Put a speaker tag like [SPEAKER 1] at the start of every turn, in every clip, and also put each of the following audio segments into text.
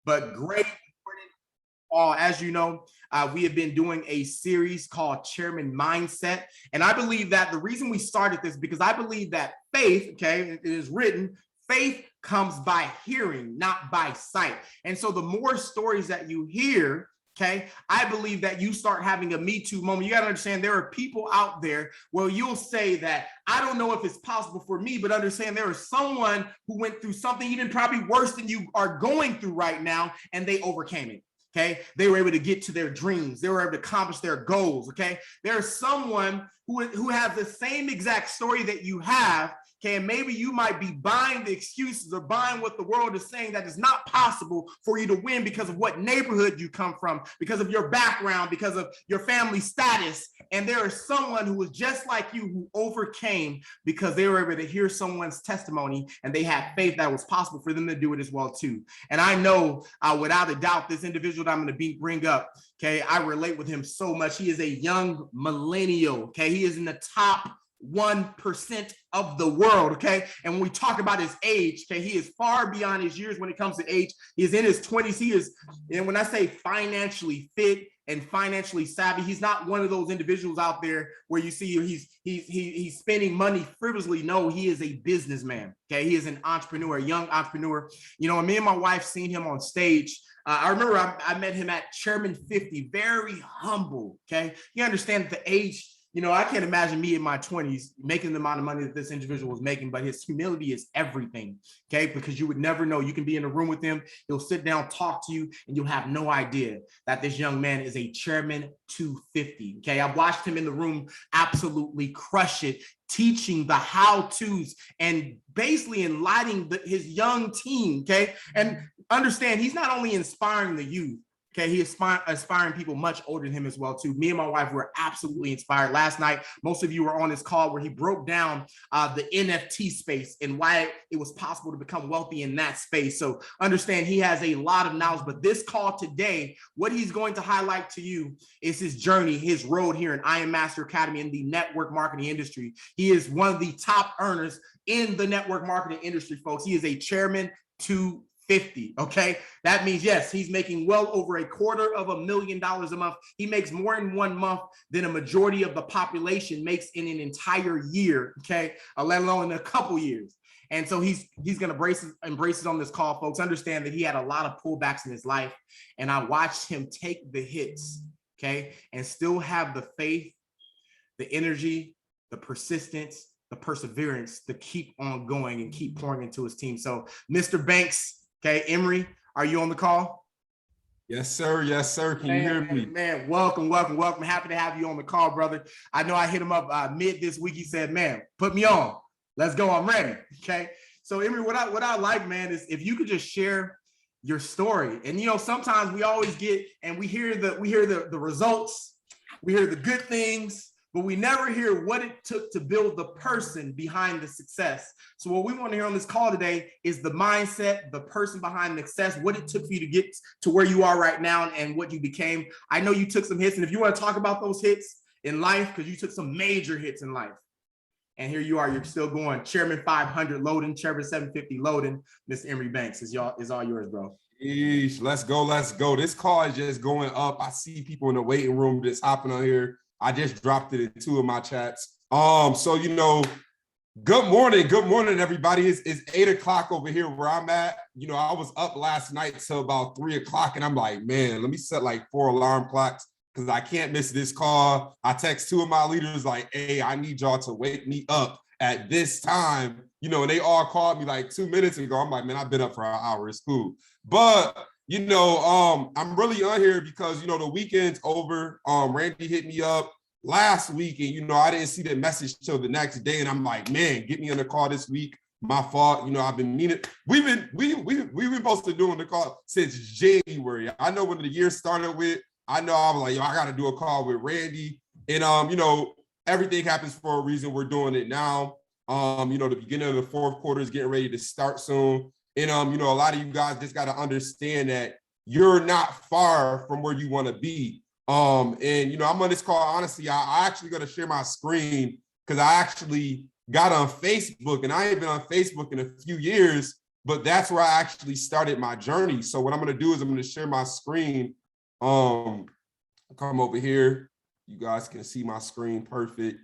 [SPEAKER 1] But great morning, all. As you know, we have been doing a series called Chairman Mindset. And I believe that the reason we started this, because I believe that faith, okay, it is written, faith comes by hearing, not by sight. And so the more stories that you hear, okay, I believe that you start having a Me Too moment. You got to understand there are people out there where you'll say that, I don't know if it's possible for me, but understand there is someone who went through something even probably worse than you are going through right now, and they overcame it. Okay, they were able to get to their dreams. They were able to accomplish their goals. Okay, there's someone who has the same exact story that you have. Okay, and maybe you might be buying the excuses or buying what the world is saying that is not possible for you to win because of what neighborhood you come from, because of your background, because of your family status. And there is someone who was just like you who overcame because they were able to hear someone's testimony and they had faith that was possible for them to do it as well too. And I know without a doubt, this individual that I'm going to bring up, okay, I relate with him so much. He is a young millennial. Okay, he is in the top 1% of the world. Okay, and when we talk about his age, okay, he is far beyond his years when it comes to age. He is in his 20s. He is, and when I say financially fit and financially savvy, he's not one of those individuals out there where you see he's spending money frivolously. No, he is a businessman. Okay, he is an entrepreneur, a young entrepreneur. You know, and me and my wife seen him on stage. I remember I met him at Chairman 50, very humble. Okay, you understand that the age. You know, I can't imagine me in my 20s making the amount of money that this individual was making, but his humility is everything, okay? Because you would never know. You can be in a room with him, he'll sit down, talk to you, and you'll have no idea that this young man is a Chairman 250, okay? I watched him in the room absolutely crush it, teaching the how-tos and basically enlightening his young team, okay? And understand, he's not only inspiring the youth, okay, he is inspiring people much older than him as well, too. Me and my wife were absolutely inspired. Last night, most of you were on this call where he broke down the NFT space and why it was possible to become wealthy in that space. So understand he has a lot of knowledge, but this call today, what he's going to highlight to you is his journey, his road here in I Am Master Academy in the network marketing industry. He is one of the top earners in the network marketing industry, folks. He is a Chairman 250. Okay, that means yes, he's making well over $250,000 a month. He makes more in 1 month than a majority of the population makes in an entire year. Okay, let alone in a couple years. And so he's going to embrace it on this call, folks. Understand that he had a lot of pullbacks in his life, and I watched him take the hits, okay, and still have the faith, the energy, the persistence, the perseverance to keep on going and keep pouring into his team. So, Mr. Banks. Okay, Emery, are you on the call?
[SPEAKER 2] Yes, sir. Yes, sir. Can you hear me?
[SPEAKER 1] Man, welcome. Happy to have you on the call, brother. I know I hit him up mid this week. He said, man, put me on. Let's go. I'm ready. Okay. So, Emery, what I like, man, is if you could just share your story. And, you know, sometimes we always get, and we hear the results, we hear the good things, but we never hear what it took to build the person behind the success. So what we want to hear on this call today is the mindset, the person behind the success, what it took for you to get to where you are right now and what you became. I know you took some hits, and if you want to talk about those hits in life, because you took some major hits in life, and here you are, you're still going. Chairman 500 loading, Chairman 750 loading. Mr. Emery Banks is all yours, bro.
[SPEAKER 2] Eesh, let's go. This call is just going up. I see people in the waiting room just hopping on here. I just dropped it in 2 of my chats. So, you know, good morning, everybody. It's 8 o'clock over here where I'm at. You know, I was up last night till about 3 o'clock, and I'm like, man, let me set like 4 alarm clocks because I can't miss this call. I text 2 of my leaders like, hey, I need y'all to wake me up at this time. You know, and they all called me like 2 minutes ago. I'm like, man, I've been up for an hour. It's cool. But you know, I'm really on here because, you know, the weekend's over. Randy hit me up last week, and, you know, I didn't see the message till the next day. And I'm like, man, get me on the call this week. My fault. You know, I've been meaning, we've been supposed to doing the call since January. I know when the year started with, I know I was like, yo, I got to do a call with Randy. And, you know, everything happens for a reason. We're doing it now. You know, the beginning of the 4th quarter is getting ready to start soon. And, you know, a lot of you guys just got to understand that you're not far from where you want to be. And, you know, I'm on this call, honestly, I actually got to share my screen because I actually got on Facebook, and I ain't been on Facebook in a few years, but that's where I actually started my journey. So what I'm going to do is I'm going to share my screen. Come over here. You guys can see my screen perfect.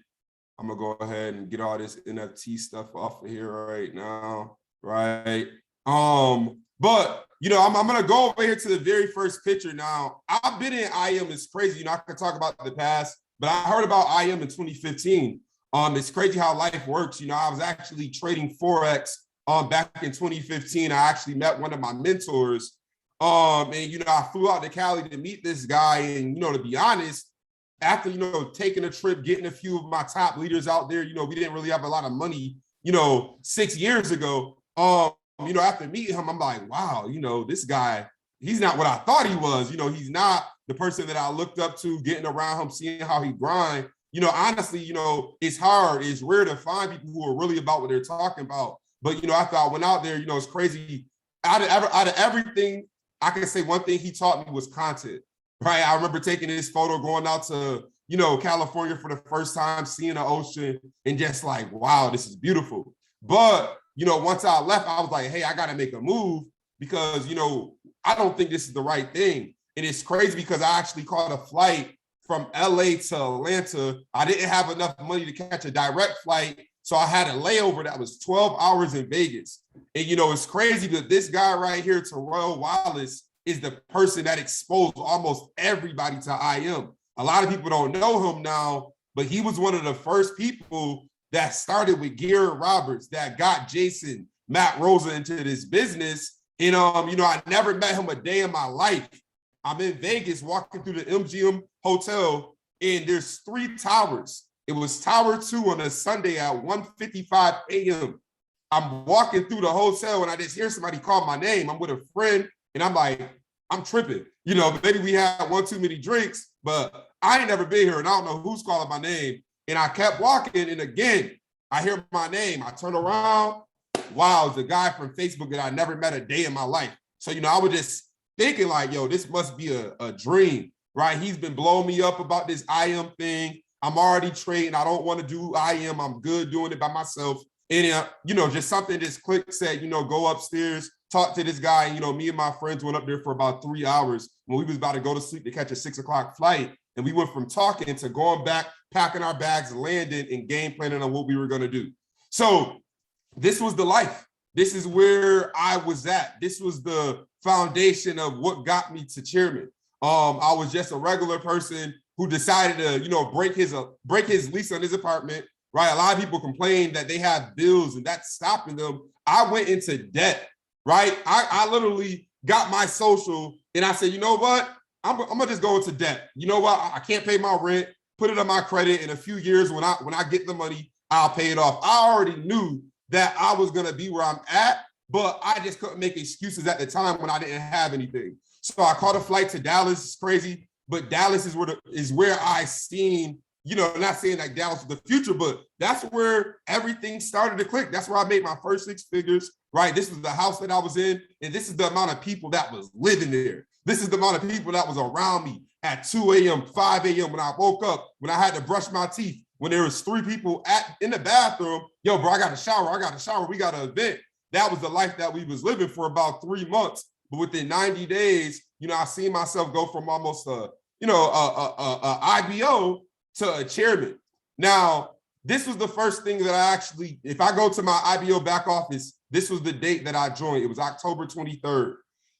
[SPEAKER 2] I'm gonna go ahead and get all this NFT stuff off of here right now, right? But I'm gonna go over here to the very first picture now. I've been in IM, it's crazy. I can talk about the past, but I heard about IM in 2015. It's crazy how life works. I was actually trading Forex back in 2015. I actually met one of my mentors. And I flew out to Cali to meet this guy. And to be honest, after taking a trip, getting a few of my top leaders out there, we didn't really have a lot of money, 6 years ago. After meeting him, I'm like, wow, this guy, he's not what I thought he was. He's not the person that I looked up to, getting around him, seeing how he grind. Honestly, it's hard. It's rare to find people who are really about what they're talking about. But, I thought I went out there, it's crazy. Out of everything, I can say one thing he taught me was content, right? I remember taking this photo, going out to, California for the first time, seeing the ocean and just like, wow, this is beautiful. But, once I left, I was like, hey, I got to make a move because, I don't think this is the right thing. And it's crazy because I actually caught a flight from LA to Atlanta. I didn't have enough money to catch a direct flight. So I had a layover that was 12 hours in Vegas. And, it's crazy that this guy right here, Terrell Wallace, is the person that exposed almost everybody to IM. A lot of people don't know him now, but he was one of the first people that started with Garrett Roberts, that got Jason, Matt Rosa into this business. And, I never met him a day in my life. I'm in Vegas walking through the MGM Hotel, and there's 3 towers. It was Tower 2 on a Sunday at 1:55 a.m. I'm walking through the hotel and I just hear somebody call my name. I'm with a friend and I'm like, I'm tripping. Maybe we had one too many drinks, but I ain't never been here and I don't know who's calling my name. And I kept walking and again, I hear my name. I turn around. Wow, it's a guy from Facebook that I never met a day in my life. So, I was just thinking like, yo, this must be a dream, right? He's been blowing me up about this IM thing. I'm already trading. I don't want to do IM. I'm good doing it by myself. And, just something just clicked, said, go upstairs, talk to this guy. And, me and my friends went up there for about 3 hours when we was about to go to sleep to catch a 6 o'clock flight. And we went from talking to going back, packing our bags, landing, and game planning on what we were going to do. So this was the life. This is where I was at. This was the foundation of what got me to chairman. I was just a regular person who decided to, break his lease on his apartment, right? A lot of people complain that they have bills and that's stopping them. I went into debt, right? I literally got my social and I said, you know what? I'm gonna just go into debt. You know what? I can't pay my rent, put it on my credit. In a few years, when I get the money, I'll pay it off. I already knew that I was gonna be where I'm at, but I just couldn't make excuses at the time when I didn't have anything. So I caught a flight to Dallas. It's crazy. But Dallas is where I seen, not saying like Dallas is the future, but that's where everything started to click. That's where I made my first 6 figures, right? This was the house that I was in, and this is the amount of people that was living there. This is the amount of people that was around me at 2 a.m., 5 a.m. when I woke up, when I had to brush my teeth, when there was 3 people in the bathroom. Yo, bro, I got a shower. We got an event. That was the life that we was living for about 3 months. But within 90 days, I seen myself go from almost a IBO to a chairman. Now, this was the first thing that I actually, if I go to my IBO back office, this was the date that I joined. It was October 23rd.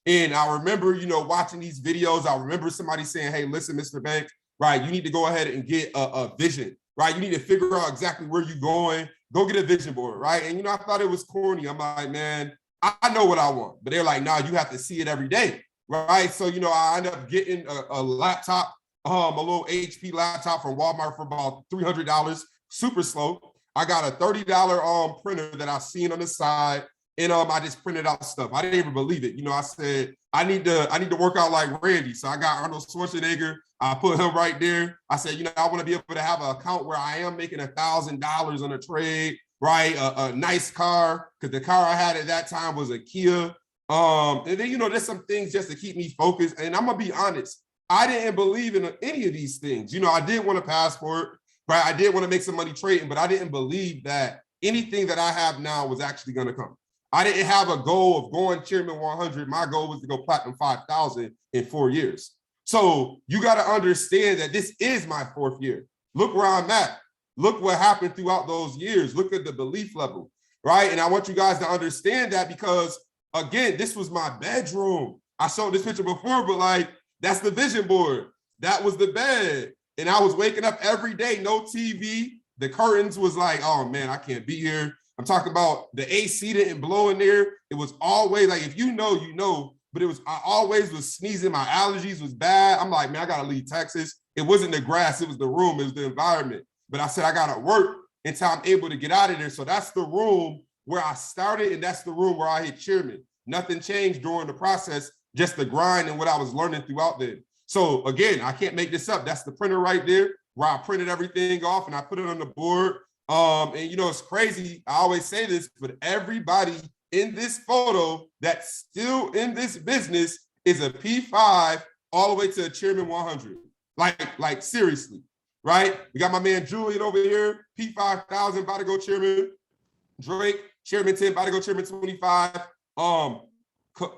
[SPEAKER 2] And I remember, watching these videos. I remember somebody saying, hey, listen, Mr. Bank, right, you need to go ahead and get a vision, right? You need to figure out exactly where you're going. Go get a vision board, right? And, I thought it was corny. I'm like, man, I know what I want. But they're like, no, you have to see it every day. Right. So, I ended up getting a laptop, a little HP laptop from Walmart for about $300, super slow. I got a $30 printer that I seen on the side. And I just printed out stuff. I didn't even believe it. I said, I need to work out like Randy. So I got Arnold Schwarzenegger. I put him right there. I said, I want to be able to have an account where I am making $1,000 on a trade, right? A nice car, because the car I had at that time was a Kia. And then, there's some things just to keep me focused. And I'm going to be honest, I didn't believe in any of these things. I did want a passport, right? I did want to make some money trading, but I didn't believe that anything that I have now was actually going to come. I didn't have a goal of going Chairman 100. My goal was to go Platinum 5,000 in 4 years. So you got to understand that this is my 4th year. Look where I'm at. Look what happened throughout those years. Look at the belief level, right? And I want you guys to understand that because, again, this was my bedroom. I showed this picture before, but like, that's the vision board. That was the bed. And I was waking up every day, no TV. The curtains was like, oh man, I can't be here. I'm talking about the AC didn't blow in there. It was always like, if you know, you know, but I always was sneezing. My allergies was bad. I'm like, man, I gotta leave Texas. It wasn't the grass, it was the room, it was the environment. But I said, I gotta work until I'm able to get out of there. So that's the room where I started, and that's the room where I hit chairman. Nothing changed during the process, just the grind and what I was learning throughout there. So again, I can't make this up. That's the printer right there where I printed everything off and I put it on the board. And you know, it's crazy. I always say this, but everybody in this photo that's still in this business is a P5 all the way to a Chairman 100. Like seriously, right? We got my man Julian over here, P5,000, about to go Chairman. Drake, Chairman 10, about to go Chairman 25.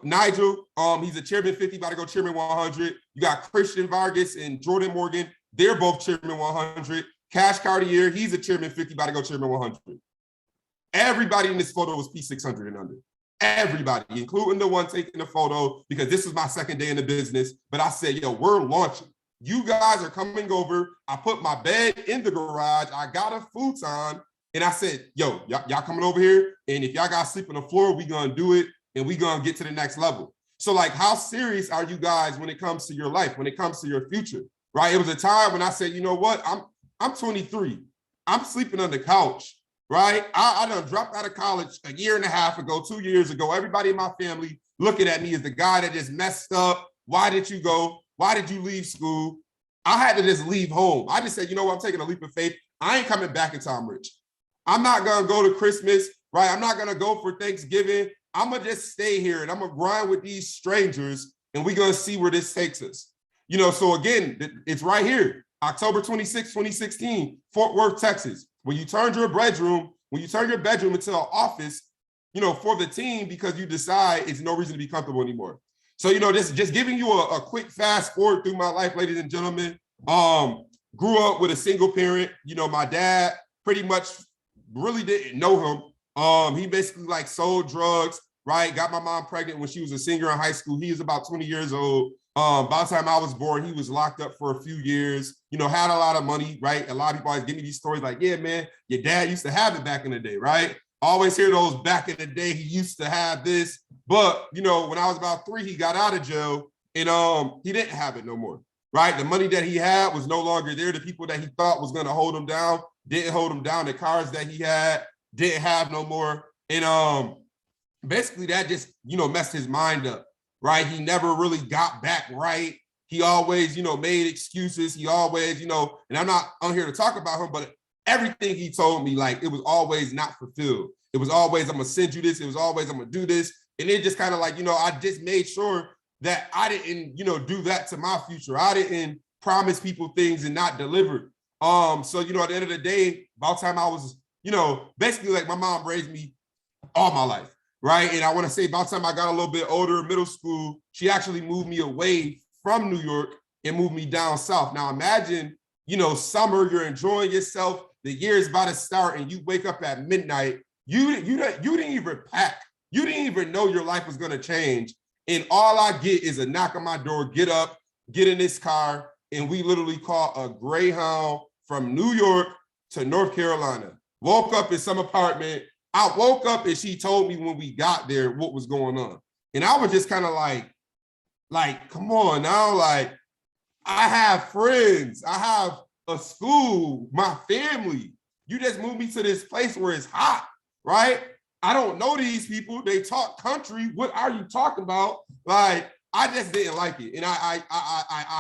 [SPEAKER 2] Nigel, he's a Chairman 50, about to go Chairman 100. You got Christian Vargas and Jordan Morgan. They're both Chairman 100. Cash Cartier, he's a Chairman 50, about to go Chairman 100. Everybody in this photo was P600 and under. Everybody, including the one taking the photo, because this was my 2nd day in the business. But I said, yo, we're launching. You guys are coming over. I put my bed in the garage. I got a futon. And I said, yo, y'all coming over here? And if y'all got to sleep on the floor, we going to do it. And we going to get to the next level. So like, how serious are you guys when it comes to your life, when it comes to your future, right? It was a time when I said, you know what? I'm 23. I'm sleeping on the couch, right? I done dropped out of college a year and a half ago, 2 years ago. Everybody in my family looking at me as the guy that just messed up. Why did you go? Why did you leave school? I had to just leave home. I just said, you know what? I'm taking a leap of faith. I ain't coming back until I'm rich. I'm not going to go to Christmas, right? I'm not going to go for Thanksgiving. I'm going to just stay here and I'm going to grind with these strangers and we're going to see where this takes us. You know, so again, it's right here. October 26, 2016, Fort Worth, Texas. When you turned your bedroom into an office, you know, for the team because you decide it's no reason to be comfortable anymore. So, you know, this just giving you a quick fast forward through my life, ladies and gentlemen. Grew up with a single parent. You know, my dad pretty much really didn't know him. He basically like sold drugs, right? Got my mom pregnant when she was a senior in high school. He was about 20 years old. By the time I was born, he was locked up for a few years, you know, had a lot of money, right? A lot of people always give me these stories like, yeah, man, your dad used to have it back in the day, right? Always hear those back in the day, he used to have this. But, you know, when I was about 3, he got out of jail and he didn't have it no more, right? The money that he had was no longer there. The people that he thought was going to hold him down didn't hold him down. The cars that he had didn't have no more. And basically that just, you know, messed his mind up. Right? He never really got back right. He always, you know, made excuses. He always, you know, and I'm not on here to talk about him, but everything he told me, like, it was always not fulfilled. It was always, I'm going to send you this. It was always, I'm going to do this. And it just kind of like, you know, I just made sure that I didn't, you know, do that to my future. I didn't promise people things and not deliver. So, you know, at the end of the day, about time I was, you know, basically like my mom raised me all my life. Right. And I want to say about time I got a little bit older, middle school, she actually moved me away from New York and moved me down south. Now imagine, you know, summer, you're enjoying yourself. The year is about to start and you wake up at midnight. You didn't even pack. You didn't even know your life was going to change. And all I get is a knock on my door, get up, get in this car. And we literally caught a Greyhound from New York to North Carolina. Woke up in some apartment. I woke up and she told me when we got there what was going on. And I was just kind of like, come on now, like, I have friends, I have a school, my family. You just moved me to this place where it's hot, right? I don't know these people. They talk country. What are you talking about? Like, I just didn't like it. And I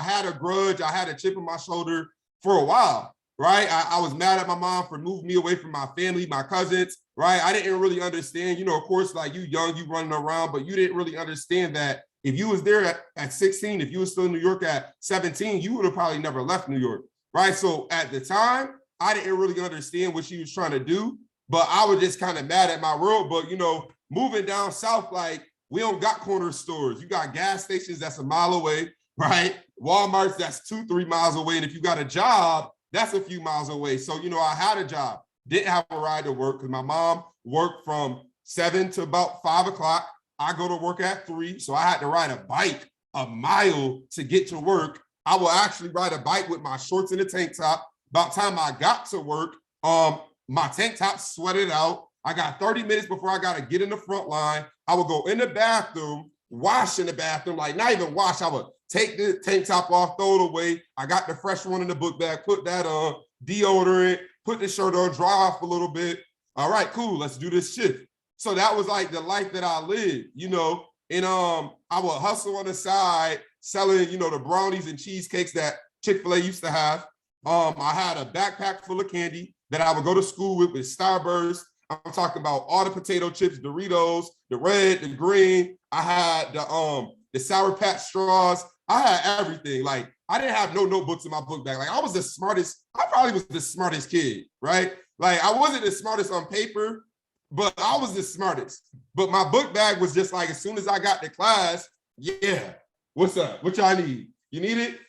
[SPEAKER 2] had a grudge. I had a chip on my shoulder for a while. Right? I was mad at my mom for moving me away from my family, my cousins, right? I didn't really understand, you know, of course, like you young, you running around, but you didn't really understand that if you was there at 16, if you was still in New York at 17, you would have probably never left New York, right? So at the time, I didn't really understand what she was trying to do, but I was just kind of mad at my world. But, you know, moving down south, like we don't got corner stores. You got gas stations that's a mile away, right? Walmart's that's 2-3 miles away. And if you got a job, that's a few miles away. So, I had a job, didn't have a ride to work because my mom worked from 7 to about 5 o'clock. I go to work at 3. So I had to ride a bike a mile to get to work. I will actually ride a bike with my shorts and a tank top. About time I got to work, my tank top sweated out. I got 30 minutes before I got to get in the front line. I would go in the bathroom, wash in the bathroom, like not even wash. I would take the tank top off, throw it away. I got the fresh one in the book bag, put that on, deodorant, put the shirt on, dry off a little bit. All right, cool, let's do this shift. So that was like the life that I lived, and I would hustle on the side selling, the brownies and cheesecakes that Chick-fil-A used to have. I had a backpack full of candy that I would go to school with Starburst. I'm talking about all the potato chips, Doritos, the red, the green. I had the Sour Patch straws. I had everything. Like I didn't have no notebooks in my book bag. Like I was the smartest. I probably was the smartest kid, right? Like I wasn't the smartest on paper, but I was the smartest. But my book bag was just like, as soon as I got to class, yeah, what's up? What y'all need? You need it?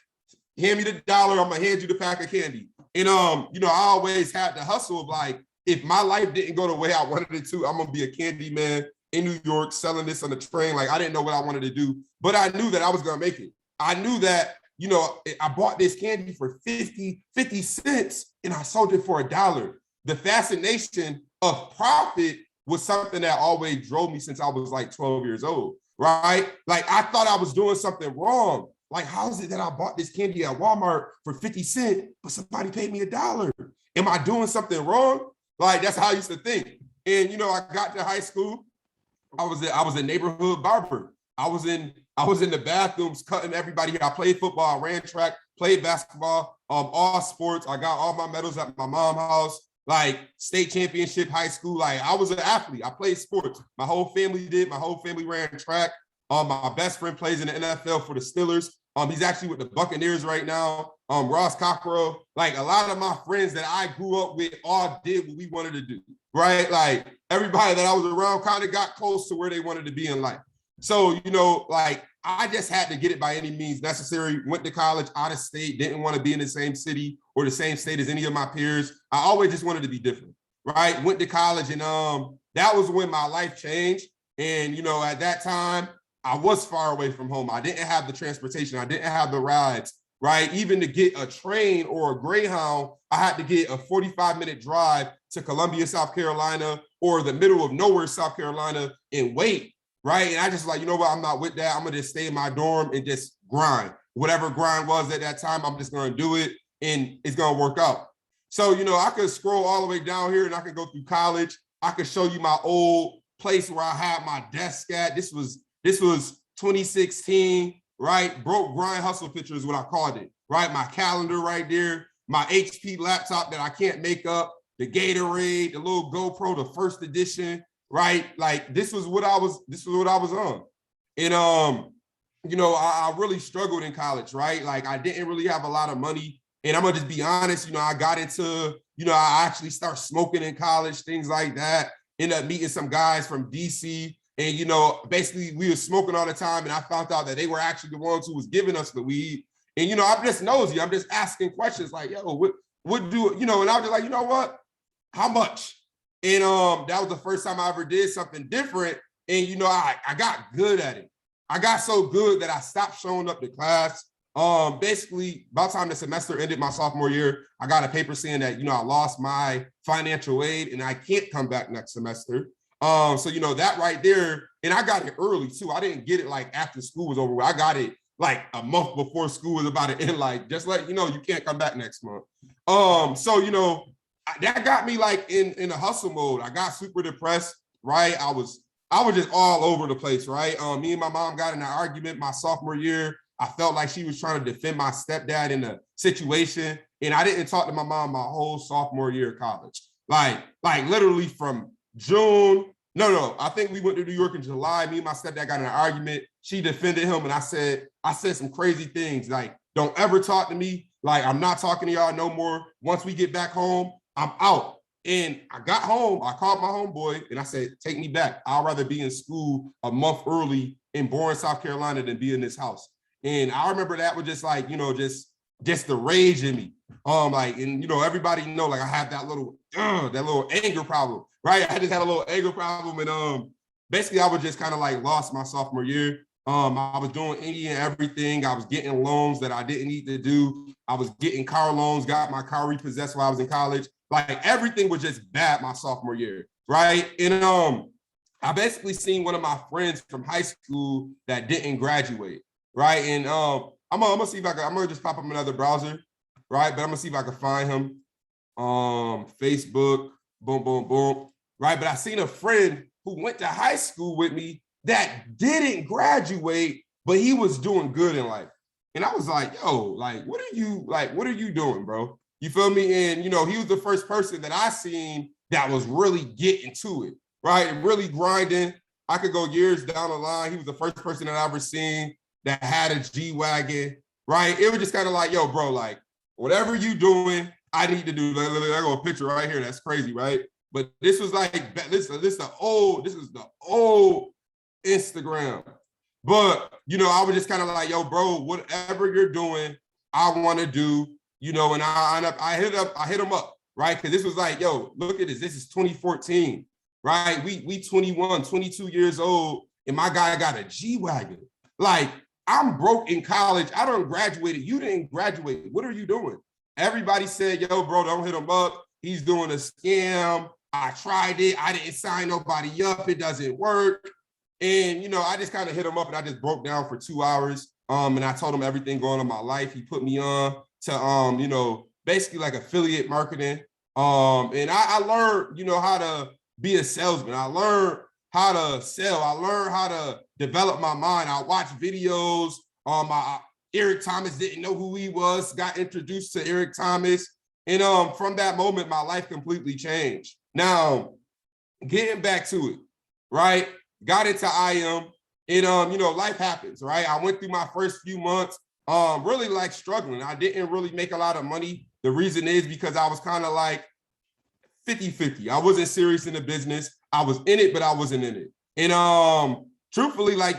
[SPEAKER 2] Hand me the $1. I'm gonna hand you the pack of candy. And I always had the hustle of like, if my life didn't go the way I wanted it to, I'm gonna be a candy man in New York selling this on the train. Like I didn't know what I wanted to do, but I knew that I was gonna make it. I knew that, I bought this candy for 50 cents and I sold it for $1. The fascination of profit was something that always drove me since I was like 12 years old, right? Like I thought I was doing something wrong. Like, how is it that I bought this candy at Walmart for 50 cents, but somebody paid me $1? Am I doing something wrong? Like, that's how I used to think. And, I got to high school. I was a neighborhood barber. I was in the bathrooms cutting everybody. I played football, I ran track, played basketball, all sports. I got all my medals at my mom's house, like state championship, high school. Like I was an athlete. I played sports. My whole family did. My whole family ran track. My best friend plays in the NFL for the Steelers. He's actually with the Buccaneers right now. Ross Cockrell, like a lot of my friends that I grew up with all did what we wanted to do, right? Like everybody that I was around kind of got close to where they wanted to be in life. So, like I just had to get it by any means necessary. Went to college out of state, didn't want to be in the same city or the same state as any of my peers. I always just wanted to be different, right? Went to college and that was when my life changed. And, at that time, I was far away from home. I didn't have the transportation. I didn't have the rides, right? Even to get a train or a Greyhound, I had to get a 45-minute drive to Columbia, South Carolina, or the middle of nowhere, South Carolina, and wait, right? And I just like, I'm not with that. I'm going to just stay in my dorm and just grind. Whatever grind was at that time, I'm just going to do it, and it's going to work out. So, I could scroll all the way down here, and I could go through college. I could show you my old place where I had my desk at. This was 2016, right? Broke grind hustle picture is what I called it, right? My calendar right there, my HP laptop that I can't make up, the Gatorade, the little GoPro, the first edition, right? Like this was what I was on. And I really struggled in college, right? Like I didn't really have a lot of money. And I'm gonna just be honest, I got into, I actually started smoking in college, things like that. Ended up meeting some guys from DC. And, basically we were smoking all the time. And I found out that they were actually the ones who was giving us the weed. And, I'm just nosy. I'm just asking questions like, yo, what do, and I was just like, what? How much? And that was the first time I ever did something different. And, I got good at it. I got so good that I stopped showing up to class. Basically, by the time the semester ended my sophomore year, I got a paper saying that, I lost my financial aid and I can't come back next semester. So, that right there, and I got it early too. I didn't get it like after school was over. I got it like a month before school was about to end, like, just let you can't come back next month. So, that got me like in a hustle mode. I got super depressed, right? I was just all over the place, right? Me and my mom got in an argument my sophomore year. I felt like she was trying to defend my stepdad in the situation. And I didn't talk to my mom my whole sophomore year of college. Like literally from June. No, I think we went to New York in July. Me and my stepdad got in an argument. She defended him. And I said some crazy things like, don't ever talk to me. Like, I'm not talking to y'all no more. Once we get back home, I'm out. And I got home, I called my homeboy and I said, take me back. I'd rather be in school a month early in Bourne, South Carolina than be in this house. And I remember that was just like, just the rage in me. And everybody know, like I have that little anger problem, right? I just had a little anger problem. And basically I was just kind of like lost my sophomore year. I was doing any and everything. I was getting loans that I didn't need to do. I was getting car loans, got my car repossessed while I was in college. Like everything was just bad my sophomore year, right? And I basically seen one of my friends from high school that didn't graduate, right? And I'm gonna see if I'm gonna just pop up another browser, right? But I'm gonna see if I can find him. Facebook, boom, boom, boom, right? But I seen a friend who went to high school with me that didn't graduate, but he was doing good in life. And I was like, yo, like, what are you doing, bro? You feel me? And, he was the first person that I seen that was really getting to it, right? And really grinding. I could go years down the line. He was the first person that I ever seen that had a G-Wagon, right? It was just kind of like, yo, bro, like, whatever you doing, I need to do. Like, I got a picture right here. That's crazy, right? But this was like, this is the old Instagram. But, I was just kind of like, yo, bro, whatever you're doing, I want to do, and I hit him up, right? Because this was like, yo, look at this. This is 2014, right? We 21, 22 years old, and my guy got a G-Wagon. Like, I'm broke in college. I done graduated. You didn't graduate. What are you doing? Everybody said, yo, bro, don't hit him up. He's doing a scam. I tried it. I didn't sign nobody up. It doesn't work. And, I just kind of hit him up and I just broke down for 2 hours. And I told him everything going on in my life. He put me on to, basically like affiliate marketing. And I learned, how to be a salesman. I learned how to sell. I learned how to develop my mind. I watched videos. Eric Thomas, didn't know who he was, got introduced to Eric Thomas. And from that moment, my life completely changed. Now, getting back to it, right? Got into IM, and life happens, right? I went through my first few months, really like struggling. I didn't really make a lot of money. The reason is because I was kind of like 50-50. I wasn't serious in the business. I was in it, but I wasn't in it. And truthfully, like,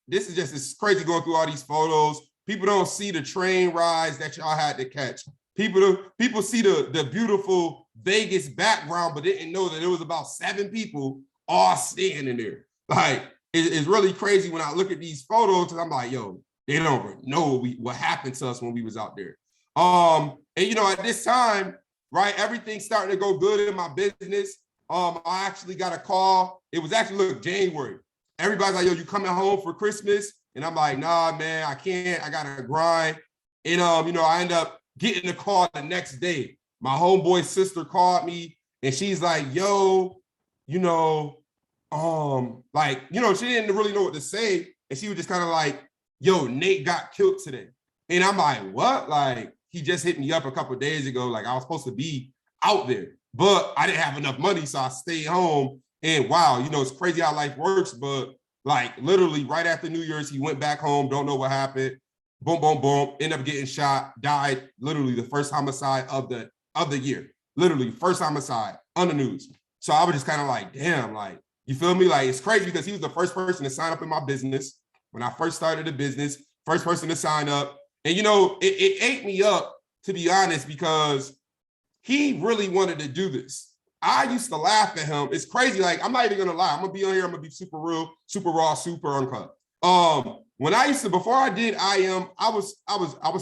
[SPEAKER 2] this is just, it's crazy going through all these photos. People don't see the train rides that y'all had to catch. People see the beautiful Vegas background, but didn't know that there was about 7 people all standing there. Like, it's really crazy when I look at these photos, because I'm like, yo, they don't know what happened to us when we was out there. And at this time, right, everything's starting to go good in my business. I actually got a call. It was actually, January. Everybody's like, yo, you coming home for Christmas? And I'm like, nah, man, I can't. I gotta grind. And I end up getting a call the next day. My homeboy's sister called me and she's like, yo, she didn't really know what to say. And she was just kind of like, yo, Nate got killed today. And I'm like, what? Like, he just hit me up a couple of days ago. Like, I was supposed to be out there, but I didn't have enough money. So I stayed home. And wow, it's crazy how life works. But like, literally right after New Year's, he went back home. Don't know what happened. Boom, boom, boom. Ended up getting shot. Died. Literally the first homicide of the year. Literally first homicide on the news. So I was just kind of like, damn, like, you feel me? Like, it's crazy because he was the first person to sign up in my business. When I first started the business, first person to sign up. And, it ate me up, to be honest, because he really wanted to do this. I used to laugh at him. It's crazy. Like, I'm not even going to lie. I'm going to be on here. I'm going to be super real, super raw, super uncut. When I used to, before I did IM, I was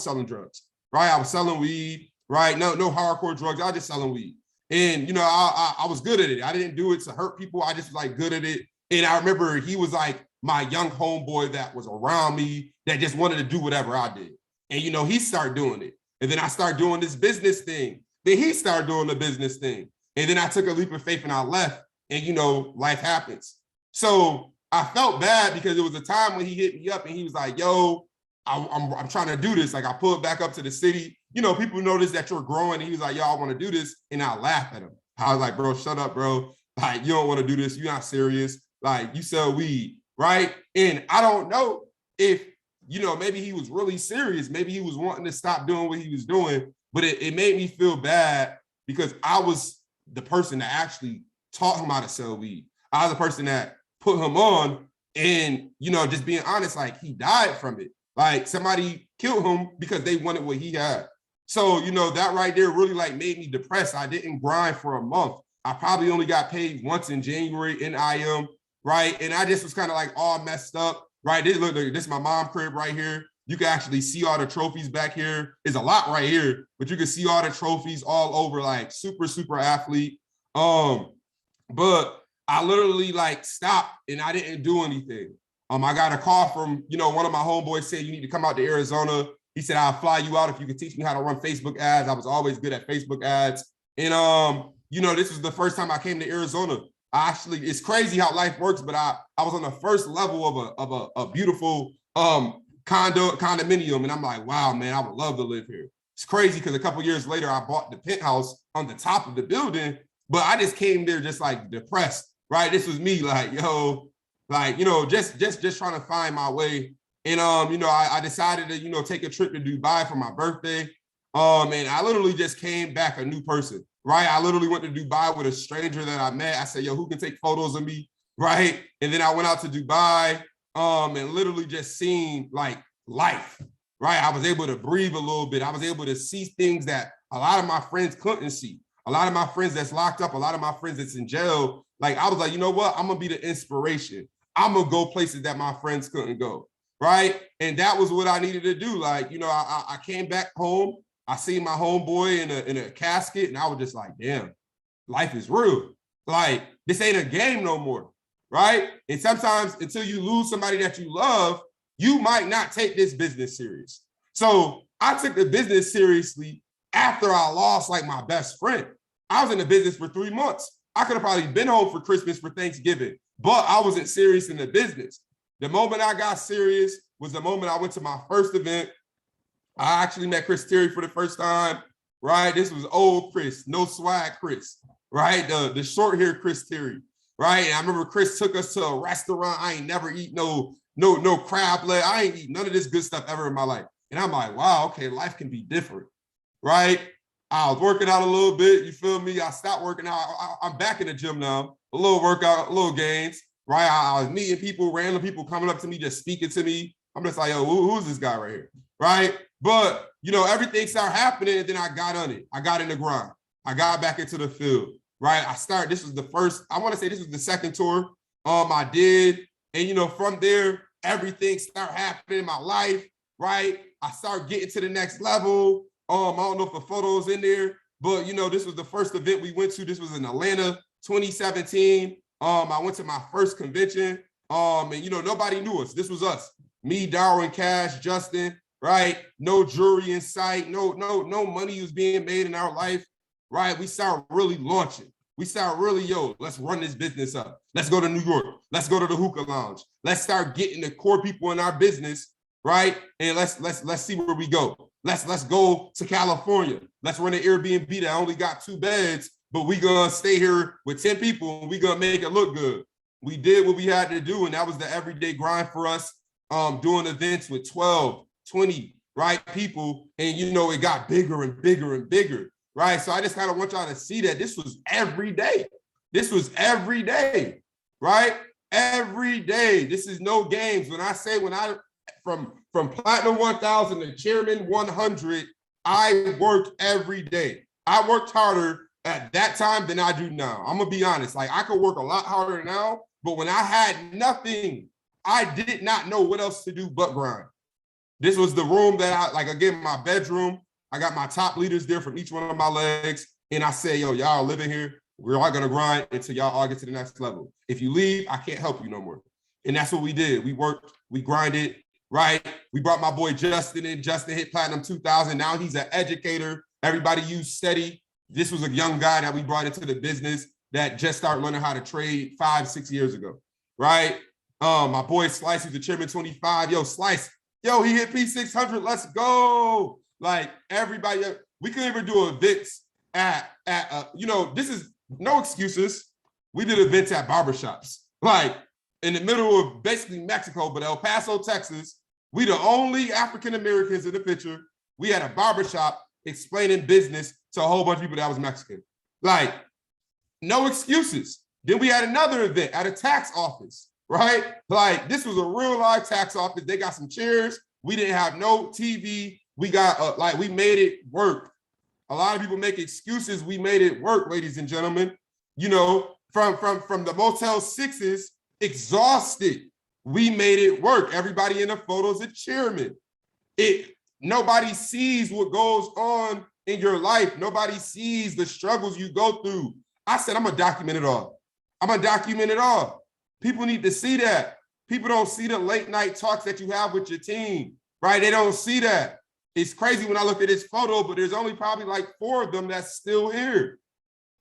[SPEAKER 2] selling drugs, right? I was selling weed, right? No hardcore drugs. I was just selling weed. And, I was good at it. I didn't do it to hurt people. I just was like good at it. And I remember he was like my young homeboy that was around me that just wanted to do whatever I did. And, he started doing it. And then I started doing this business thing. Then he started doing the business thing. And then I took a leap of faith and I left. And, life happens. So I felt bad because it was a time when he hit me up and he was like, yo, I'm trying to do this. Like, I pulled back up to the city. People notice that you're growing. And he was like, yo, I want to do this. And I laughed at him. I was like, bro, shut up, bro. Like, you don't want to do this. You're not serious. Like, you sell weed, right? And I don't know if, maybe he was really serious. Maybe he was wanting to stop doing what he was doing. But it made me feel bad because I was the person that actually taught him how to sell weed. I was the person that put him on, and, you know, just being honest, like, he died from it. Like, somebody killed him because they wanted what he had. So, you know, that right there really like made me depressed. I didn't grind for a month. I probably only got paid once in January in IM, right? And I just was kind of like all messed up, right? This is my mom crib right here. You can actually see all the trophies back here. There's a lot right here, but you can see all the trophies all over, like super, super athlete. But I literally like stopped and I didn't do anything. I got a call from, you know, one of my homeboys said, you need to come out to Arizona. He said, I'll fly you out if you could teach me how to run Facebook ads. I was always good at Facebook ads. And, you know, this was the first time I came to Arizona. It's crazy how life works, but I was on the first level of a beautiful condominium. And I'm like, wow, man, I would love to live here. It's crazy because a couple years later, I bought the penthouse on the top of the building, but I just came there just like depressed, right? This was me like, yo, like, you know, just trying to find my way. And, you know, I decided to, you know, take a trip to Dubai for my birthday. And I literally just came back a new person, right? I literally went to Dubai with a stranger that I met. I said, yo, who can take photos of me, right? And then I went out to Dubai and literally just seen like life, right? I was able to breathe a little bit. I was able to see things that a lot of my friends couldn't see. A lot of my friends that's locked up, a lot of my friends that's in jail. Like, I was like, you know what? I'm gonna be the inspiration. I'm gonna go places that my friends couldn't go, right? And that was what I needed to do. Like, you know, I came back home. I seen my homeboy in a casket, and I was just like, damn, life is real. Like, this ain't a game no more, right? And sometimes until you lose somebody that you love, you might not take this business serious. So I took the business seriously after I lost like my best friend. I was in the business for 3 months. I could have probably been home for Christmas, for Thanksgiving, but I wasn't serious in the business. The moment I got serious was the moment I went to my first event. I actually met Chris Terry for the first time, right? This was old Chris, no swag Chris, right? The short hair Chris Terry, right? And I remember Chris took us to a restaurant. I ain't never eat no crab leg. I ain't eat none of this good stuff ever in my life. And I'm like, wow, okay, life can be different, right? I was working out a little bit, you feel me? I stopped working out. I'm back in the gym now, a little workout, a little gains, right? I was meeting people, random people coming up to me, just speaking to me. I'm just like, yo, who's this guy right here, right? But, you know, everything started happening, and then I got on it. I got in the grind. I got back into the field, right? This was the first, I want to say this was the second tour I did. And, you know, from there, everything started happening in my life, right? I started getting to the next level. I don't know if the photo's in there, but, you know, this was the first event we went to. This was in Atlanta, 2017. I went to my first convention, and, you know, nobody knew us. This was us. Me, Darwin, Cash, Justin, right? No jury in sight. No money was being made in our life, right? We started really launching. We started really, yo, let's run this business up. Let's go to New York. Let's go to the hookah lounge. Let's start getting the core people in our business, right? And let's see where we go. Let's go to California. Let's run an Airbnb that only got 2 beds, but we gonna stay here with 10 people and we gonna make it look good. We did what we had to do, and that was the everyday grind for us, doing events with 12, 20, right, people, and, you know, it got bigger and bigger and bigger, right? So I just kind of want y'all to see that this was every day. This was every day, right? Every day. This is no games. From Platinum 1000 to Chairman 100, I worked every day. I worked harder at that time than I do now. I'm gonna be honest. Like, I could work a lot harder now, but when I had nothing, I did not know what else to do but grind. This was the room that again, my bedroom. I got my top leaders there from each one of my legs. And I said, yo, y'all living here. We're all gonna grind until y'all all get to the next level. If you leave, I can't help you no more. And that's what we did. We worked, we grinded, right? We brought my boy Justin in. Justin hit Platinum 2000. Now he's an educator. Everybody used Steady. This was a young guy that we brought into the business that just started learning how to trade 5-6 years ago, right? My boy Slice, who's the Chairman 25. Yo, Slice, yo, he hit P600. Let's go. Like, everybody, we couldn't even do events at you know, this is no excuses. We did events at barbershops, like in the middle of basically Mexico, but El Paso, Texas. We the only African-Americans in the picture. We had a barbershop explaining business to a whole bunch of people that was Mexican. Like, No excuses. Then we had another event at a tax office, right? Like this was a real live tax office. They got some chairs. We didn't have no TV. We got we made it work. A lot of people make excuses. We made it work, ladies and gentlemen. You know, from the Motel 6s, exhausted. We made it work. Everybody in the photos a chairman. Nobody sees what goes on in your life. Nobody sees the struggles you go through. I said, I'm gonna document it all. I'm gonna document it all. People need to see that. People don't see the late night talks that you have with your team, right? They don't see that. It's crazy when I look at this photo, but there's only probably like 4 of them that's still here,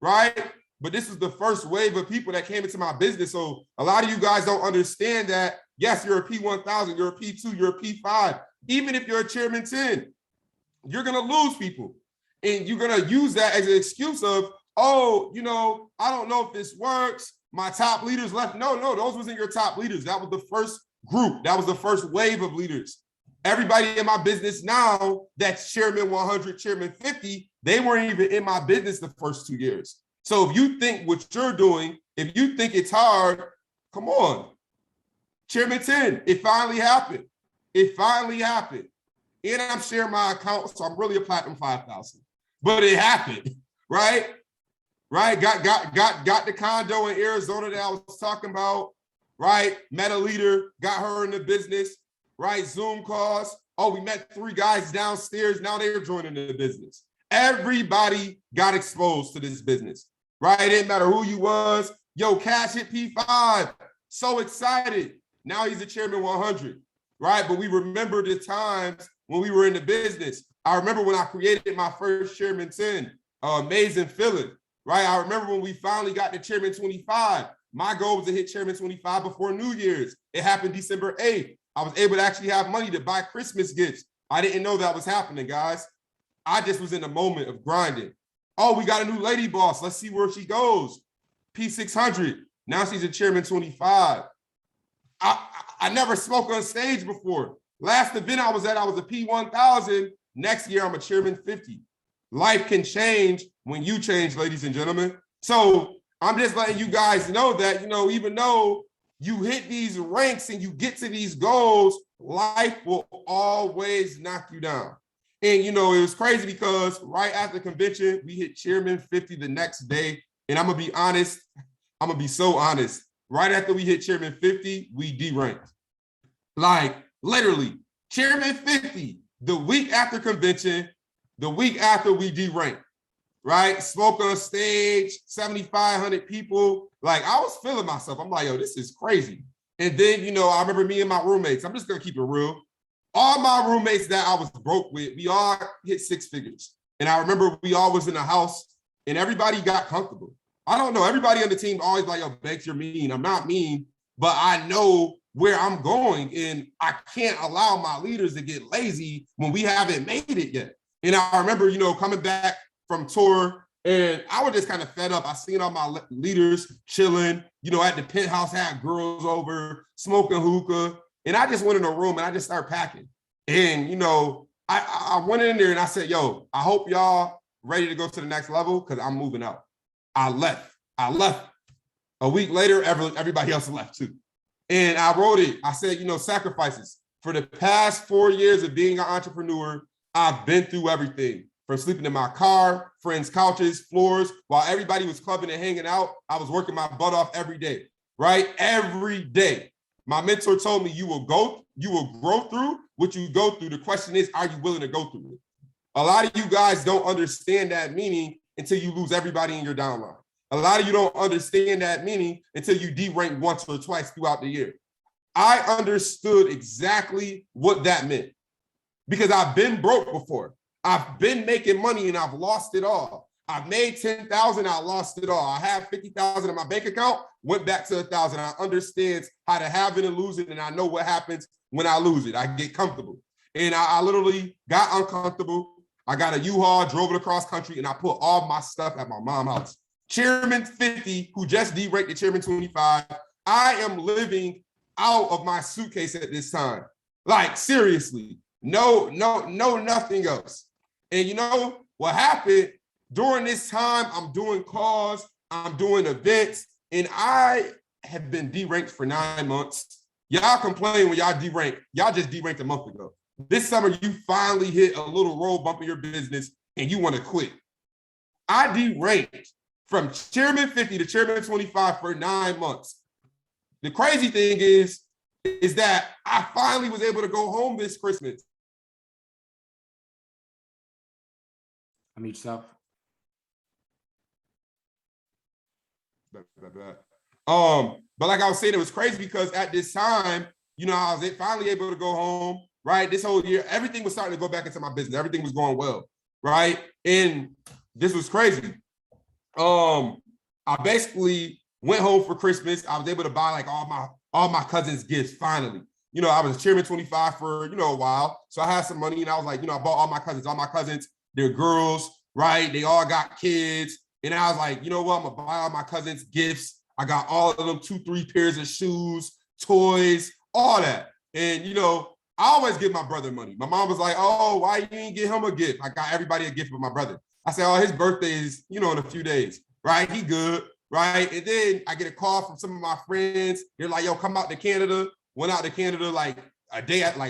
[SPEAKER 2] right? But this is the first wave of people that came into my business. So a lot of you guys don't understand that, yes, you're a P1000, you're a P2, you're a P5. Even if you're a chairman 10, you're gonna lose people. And you're gonna use that as an excuse of, oh, you know, I don't know if this works. My top leaders left. No, those wasn't your top leaders. That was the first group. That was the first wave of leaders. Everybody in my business now that's chairman 100, chairman 50, they weren't even in my business the first 2 years. So if you think what you're doing, if you think it's hard, come on. Chairman 10, it finally happened. It finally happened. And I'm sharing my account, so I'm really a platinum 5,000. But it happened, right? Right? Got the condo in Arizona that I was talking about, right? Met a leader, got her in the business, right? Zoom calls. Oh, we met 3 guys downstairs. Now they're joining the business. Everybody got exposed to this business, right? It didn't matter who you was. Yo, Cash hit P5. So excited. Now he's a chairman 100, right? But we remember the times when we were in the business. I remember when I created my first chairman 10, amazing feeling, right? I remember when we finally got to chairman 25. My goal was to hit chairman 25 before New Year's. It happened December 8th. I was able to actually have money to buy Christmas gifts. I didn't know that was happening, guys. I just was in the moment of grinding. Oh, we got a new lady boss. Let's see where she goes. P600. Now she's a chairman 25. I never spoke on stage before. Last event I was at, I was a P1000. Next year, I'm a chairman 50. Life can change when you change, ladies and gentlemen. So I'm just letting you guys know that, you know, even though you hit these ranks and you get to these goals, life will always knock you down. And, you know, it was crazy because right after the convention, we hit chairman 50 the next day. And I'm going to be honest, I'm going to be so honest. Right after we hit chairman 50, we deranked. Like literally, chairman 50, the week after convention, the week after we deranked, right? Spoke on stage, 7,500 people. Like I was feeling myself. I'm like, yo, this is crazy. And then, you know, I remember me and my roommates, I'm just going to keep it real. All my roommates that I was broke with, we all hit 6 figures. And I remember we all was in the house and everybody got comfortable. I don't know. Everybody on the team always like, yo, Banks, you're mean. I'm not mean, but I know where I'm going. And I can't allow my leaders to get lazy when we haven't made it yet. And I remember, you know, coming back from tour and I was just kind of fed up. I seen all my leaders chilling, you know, at the penthouse, had girls over, smoking hookah. And I just went in a room and I just started packing. And, you know, I went in there and I said, yo, I hope y'all ready to go to the next level because I'm moving out. I left. A week later, everybody else left too. And I wrote it. I said, you know, sacrifices. For the past 4 years of being an entrepreneur, I've been through everything. From sleeping in my car, friends' couches, floors, while everybody was clubbing and hanging out, I was working my butt off every day, right? Every day. My mentor told me you will grow through what you go through. The question is, are you willing to go through it? A lot of you guys don't understand that meaning until you lose everybody in your downline. A lot of you don't understand that meaning until you derank once or twice throughout the year. I understood exactly what that meant because I've been broke before. I've been making money and I've lost it all. I've made 10,000, I lost it all. I have 50,000 in my bank account, went back to 1,000. I understand how to have it and lose it, and I know what happens when I lose it. I get comfortable. And I literally got uncomfortable. I got a U-Haul, drove it across country, and I put all my stuff at my mom's house. Chairman 50, who just deranked the chairman 25, I am living out of my suitcase at this time. Like, seriously, no, nothing else. And you know what happened? During this time, I'm doing calls. I'm doing events, and I have been deranked for 9 months. Y'all complain when y'all deranked. Y'all just deranked a month ago. This summer, you finally hit a little road bump in your business and you want to quit. I deranked from chairman 50 to chairman 25 for 9 months. The crazy thing is that I finally was able to go home this Christmas.
[SPEAKER 1] I mean, yourself.
[SPEAKER 2] But like I was saying, it was crazy because at this time, you know, I was finally able to go home, right? This whole year, everything was starting to go back into my business. Everything was going well, right? And this was crazy. I basically went home for Christmas. I was able to buy like all my cousins' gifts finally. You know, I was chairman 25 for, you know, a while. So I had some money and I was like, you know, I bought all my cousins, they're girls, right? They all got kids. And I was like, you know what? I'm gonna buy all my cousins gifts. I got all of them 2-3 pairs of shoes, toys, all that. And, you know, I always give my brother money. My mom was like, oh, why you didn't get him a gift? I got everybody a gift but my brother. I said, oh, his birthday is, you know, in a few days, right? He good, right? And then I get a call from some of my friends. They're like, yo, come out to Canada. Went out to Canada like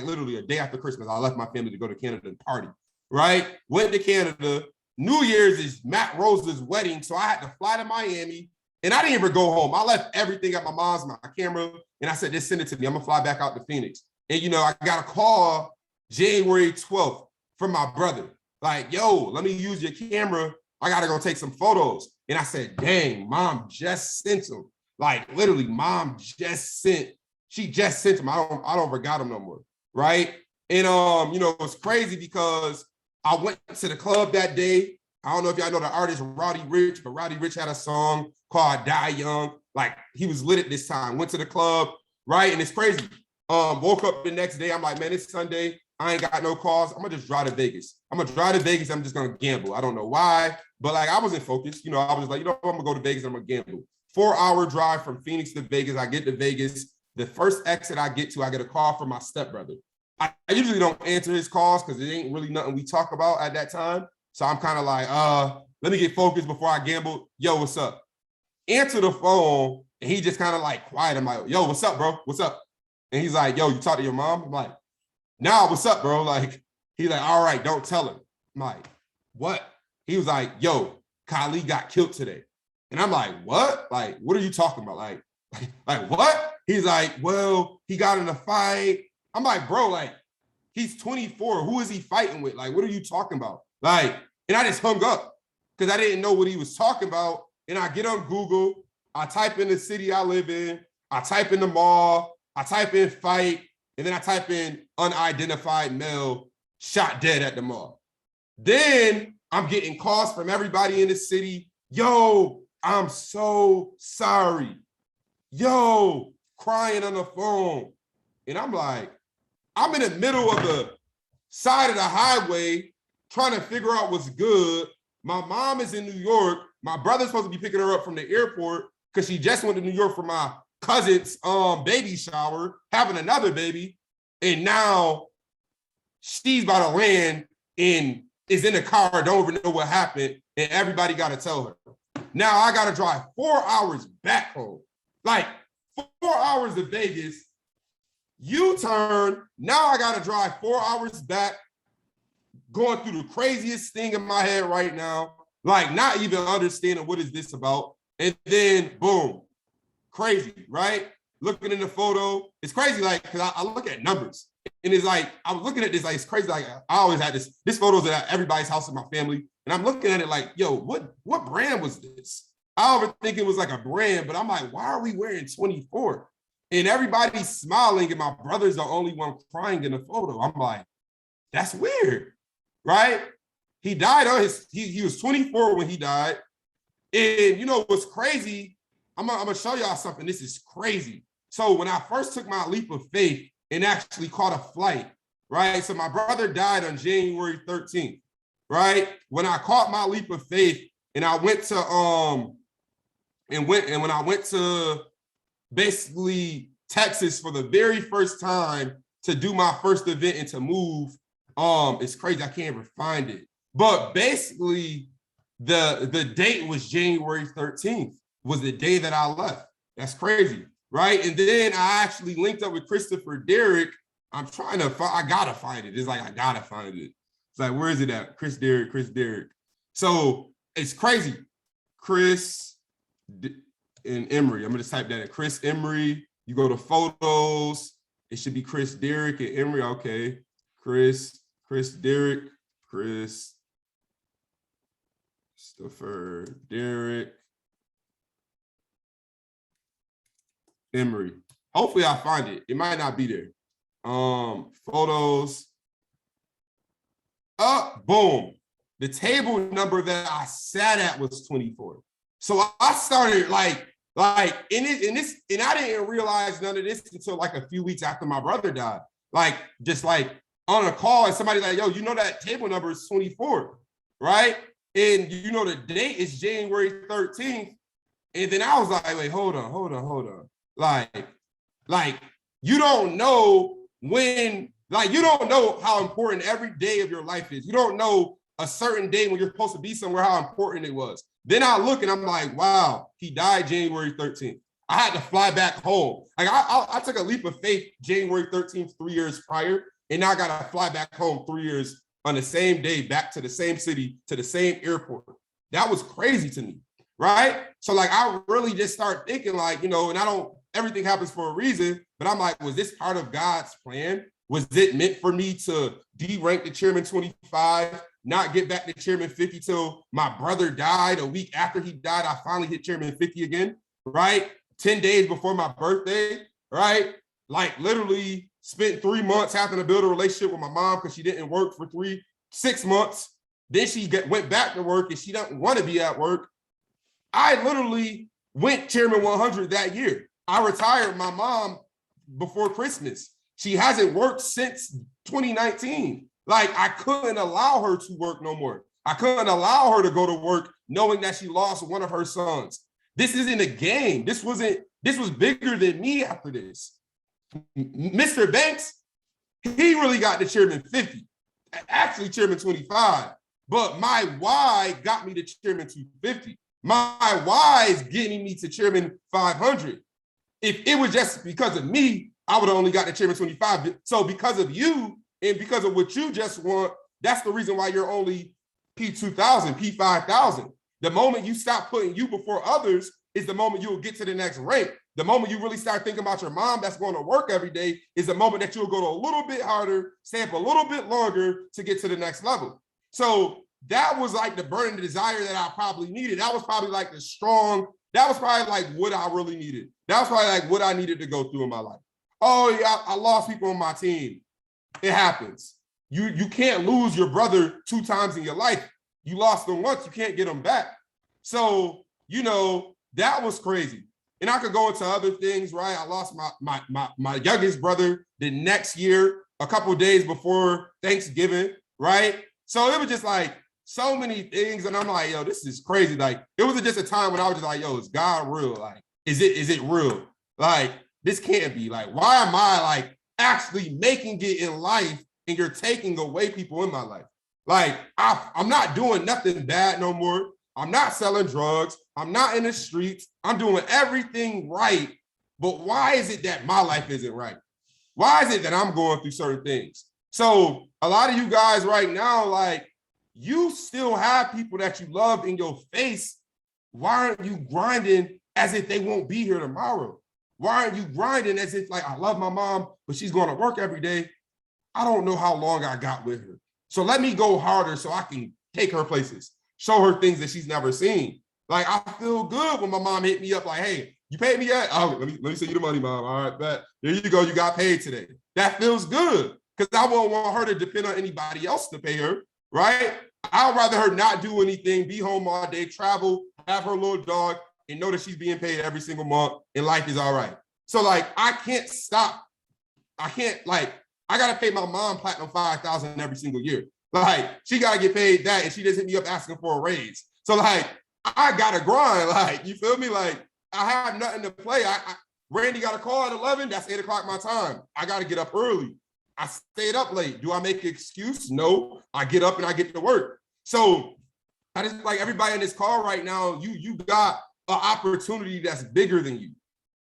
[SPEAKER 2] literally a day after Christmas. I left my family to go to Canada and party, right? Went to Canada. New Year's is Matt Rose's wedding, so I had to fly to Miami, and I didn't even go home. I left everything at my mom's, my camera, and I said, just send it to me. I'm gonna fly back out to Phoenix. And, you know, I got a call January 12th from my brother. Like, yo, let me use your camera. I gotta go take some photos. And I said, dang, mom just sent them. Like, literally, mom just sent. She just sent them. I don't forgot them no more, right? And you know, it's crazy because I went to the club that day. I don't know if y'all know the artist Roddy Ricch, but Roddy Ricch had a song called Die Young. Like, he was lit at this time. Went to the club, right? And it's crazy. Woke up the next day. I'm like, man, it's Sunday. I ain't got no calls. I'm gonna just drive to Vegas. I'm just gonna gamble. I don't know why, but like, I wasn't focused. You know, I was like, you know, I'm gonna go to Vegas. I'm gonna gamble. 4-hour drive from Phoenix to Vegas. I get to Vegas. The first exit I get to, I get a call from my stepbrother. I usually don't answer his calls because it ain't really nothing we talk about at that time. So I'm kind of like, let me get focused before I gamble. Yo, what's up? Answer the phone, and he just kind of like quiet. I'm like, yo, what's up, bro? What's up? And he's like, yo, you talk to your mom? I'm like, nah, what's up, bro? Like, he's like, all right, don't tell her. I'm like, what? He was like, yo, Kylie got killed today. And I'm like, what? Like, what are you talking about? Like what? He's like, well, he got in a fight. I'm like, bro, like, he's 24. Who is he fighting with? Like, what are you talking about? Like, and I just hung up because I didn't know what he was talking about. And I get on Google, I type in the city I live in, I type in the mall, I type in fight, and then I type in unidentified male shot dead at the mall. Then I'm getting calls from everybody in the city. Yo, I'm so sorry. Yo, crying on the phone. And I'm like, I'm in the middle of the side of the highway trying to figure out what's good. My mom is in New York. My brother's supposed to be picking her up from the airport because she just went to New York for my cousin's baby shower, having another baby. And now she's about to land and is in the car, don't even know what happened. And everybody got to tell her. Now I got to drive 4 hours back home. Like 4 hours to Vegas, U-turn. Now I got to drive 4 hours back, going through the craziest thing in my head right now, like not even understanding what is this about. And then boom, crazy, right? Looking in the photo, it's crazy, like, because I look at numbers. And it's like, I was looking at this, like, it's crazy. Like, I always had this photos at everybody's house in my family. And I'm looking at it like, yo, what brand was this? I always think it was like a brand, but I'm like, why are we wearing 24? And everybody's smiling, and my brother's the only one crying in the photo. I'm like, that's weird, right? He died on he was 24 when he died. And you know what's crazy? I'm gonna show y'all something. This is crazy. So when I first took my leap of faith and actually caught a flight, right? So my brother died on January 13th, right? When I caught my leap of faith and I went to when I went to basically Texas for the very first time to do my first event and to move, it's crazy. I can't ever find it. But basically, the date was January 13th, was the day that I left. That's crazy, right? And then I actually linked up with Christopher Derrick. I'm trying to find, I gotta find it. It's like, I gotta find it. It's like, where is it at? Chris Derrick. So it's crazy. Chris and Emery. I'm gonna just type that in. Chris Emery. You go to photos. It should be Chris Derrick and Emery. Okay. Chris Derrick, Christopher Derrick, Emery. Hopefully I find it. It might not be there. Photos. Boom. The table number that I sat at was 24. So I started and I didn't realize none of this until like a few weeks after my brother died. Just on a call, and somebody like, yo, you know that table number is 24, right? And you know the date is January 13th. And then I was like, wait, hold on. You don't know when, you don't know how important every day of your life is. You don't know a certain day when you're supposed to be somewhere, how important it was. Then I look and I'm like, wow, he died January 13th. I had to fly back home. I took a leap of faith January 13th, 3 years prior. And now I got to fly back home 3 years on the same day, back to the same city, to the same airport. That was crazy to me, right? So I really just start thinking and everything happens for a reason, but I'm like, was this part of God's plan? Was it meant for me to de-rank the chairman 25, not get back to chairman 50 till my brother died? A week after he died, I finally hit chairman 50 again, right? 10 days before my birthday, right? Literally spent 3 months having to build a relationship with my mom because she didn't work for 6 months. Then she went back to work and she doesn't want to be at work. I literally went chairman 100 that year. I retired my mom before Christmas. She hasn't worked since 2019. I couldn't allow her to work no more. I couldn't allow her to go to work knowing that she lost one of her sons. This isn't a game. This was bigger than me after this. Mr. Banks, he really got to chairman 50, actually chairman 25, but my why got me to chairman 250. My why is getting me to chairman 500. If it was just because of me, I would have only got to chairman 25. So because of you and because of what you just want, that's the reason why you're only P2000, P5000. The moment you stop putting you before others is the moment you will get to the next rank. The moment you really start thinking about your mom that's going to work every day is the moment that you'll go to a little bit harder, stay up a little bit longer to get to the next level. So that was the burning desire that I probably needed. That was probably that was probably what I really needed. That was probably what I needed to go through in my life. Oh yeah, I lost people on my team. It happens. You can't lose your brother 2 times in your life. You lost them once, you can't get them back. So, that was crazy. And I could go into other things, right? I lost my youngest brother the next year, a couple of days before Thanksgiving, right? So it was just so many things. And I'm like, yo, this is crazy. It was just a time when I was just like, yo, is God real? Is it real? This can't be. Why am I actually making it in life and you're taking away people in my life? I'm not doing nothing bad no more. I'm not selling drugs. I'm not in the streets. I'm doing everything right. But why is it that my life isn't right? Why is it that I'm going through certain things? So a lot of you guys right now, you still have people that you love in your face. Why aren't you grinding as if they won't be here tomorrow? Why aren't you grinding as if I love my mom, but she's going to work every day? I don't know how long I got with her. So let me go harder so I can take her places, show her things that she's never seen. I feel good when my mom hit me up hey, you paid me yet? Oh, let me send you the money, mom. All right, bet. There you go. You got paid today. That feels good because I won't want her to depend on anybody else to pay her, right? I'd rather her not do anything, be home all day, travel, have her little dog, and know that she's being paid every single month and life is all right. So I can't stop. I can't I got to pay my mom platinum 5,000 every single year. She got to get paid that and she just hit me up asking for a raise. So I got to grind. You feel me? I have nothing to play. Randy got a call at 11. That's 8 o'clock my time. I got to get up early. I stayed up late. Do I make an excuse? No. I get up and I get to work. So I just like everybody in this call right now, you got an opportunity that's bigger than you.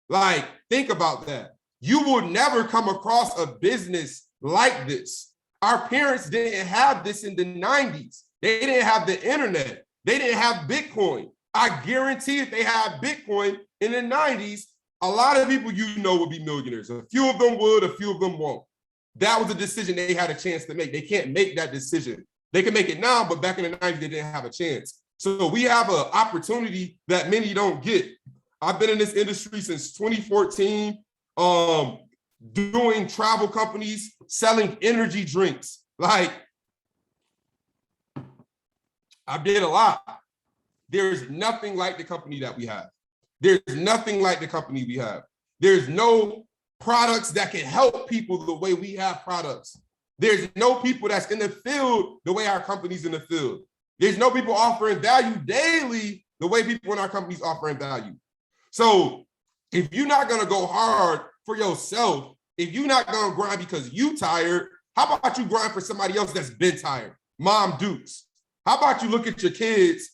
[SPEAKER 2] Like, think about that. You will never come across a business like this. Our parents didn't have this in the 90s. They didn't have the internet. They didn't have Bitcoin. I guarantee if they had Bitcoin in the 90s, a lot of people would be millionaires. A few of them would, a few of them won't. That was a decision they had a chance to make. They can't make that decision. They can make it now, but back in the 90s, they didn't have a chance. So we have an opportunity that many don't get. I've been in this industry since 2014, doing travel companies, selling energy drinks. Like, I did a lot. There's nothing like the company that we have. There's nothing like the company we have. There's no products that can help people the way we have products. There's no people that's in the field the way our company's in the field. There's no people offering value daily the way people in our company's offering value. So if you're not gonna go hard for yourself, if you're not gonna grind because you tired, how about you grind for somebody else that's been tired? Mom Dukes. How about you look at your kids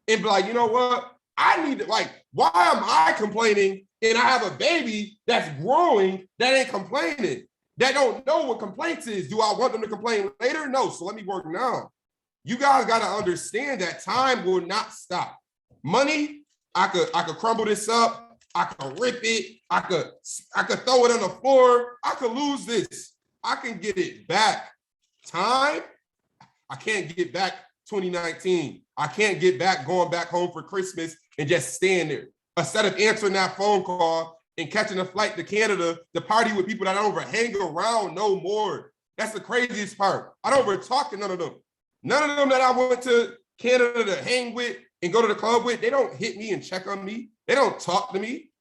[SPEAKER 2] and be like, you know what? I need to, like, why am I complaining and I have a baby that's growing that ain't complaining, that don't know what complaints is? Do I want them to complain later? No, so let me work now. You guys got to understand that time will not stop. Money, I could crumble this up, I could rip it, I could throw it on the floor, I could lose this, I can get it back. Time, I can't get back 2019. I can't get back going back home for Christmas and just staying there. Instead of answering that phone call and catching a flight to Canada to party with people that I don't ever hang around no more. That's the craziest part. I don't ever talk to none of them. None of them that I went to Canada to hang with and go to the club with, they don't hit me and check on me. They don't talk to me.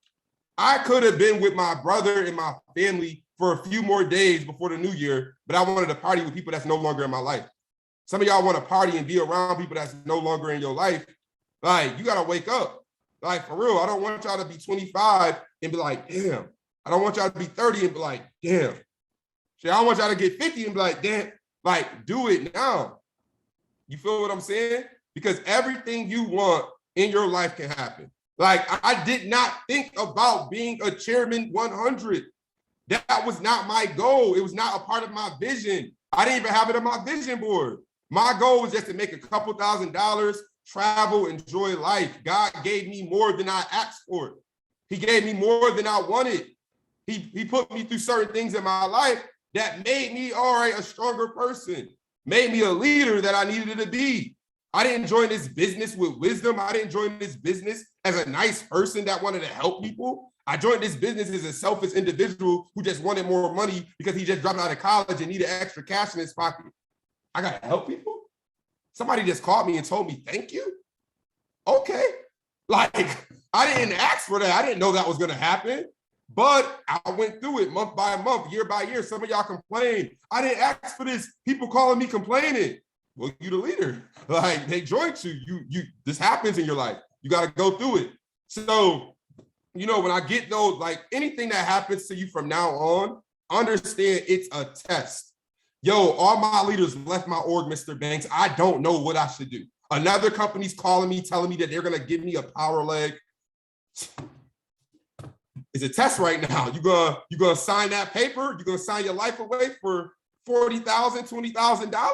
[SPEAKER 2] I could have been with my brother and my family for a few more days before the new year, but I wanted to party with people that's no longer in my life. Some of y'all want to party and be around people that's no longer in your life. Like, you got to wake up. Like, for real, I don't want y'all to be 25 and be like, damn. I don't want y'all to be 30 and be like, damn. Shit, I don't want y'all to get 50 and be like, damn. Like, do it now. You feel what I'm saying? Because everything you want in your life can happen. Like, I did not think about being a chairman 100. That was not my goal. It was not a part of my vision. I didn't even have it on my vision board. My goal was just to make a couple $1,000s, travel, enjoy life. God gave me more than I asked for. He gave me more than I wanted. He put me through certain things in my life that made me, all right, a stronger person, made me a leader that I needed to be. I didn't join this business with wisdom. I didn't join this business as a nice person that wanted to help people. I joined this business as a selfish individual who just wanted more money because he just dropped out of college and needed extra cash in his pocket. I got to help people? Somebody just called me and told me, thank you? Okay. Like, I didn't ask for that. I didn't know that was going to happen. But I went through it month by month, year by year. Some of y'all complain. I didn't ask for this. People calling me complaining. Well, you the leader. Like, they joined you. This happens in your life. You got to go through it. So, you know, when I get those, like, anything that happens to you from now on, understand it's a test. Yo, all my leaders left my org, Mr. Banks. I don't know what I should do. Another company's calling me, telling me that they're going to give me a power leg. It's a test right now. You gonna sign that paper? You gonna sign your life away for $40,000, $20,000?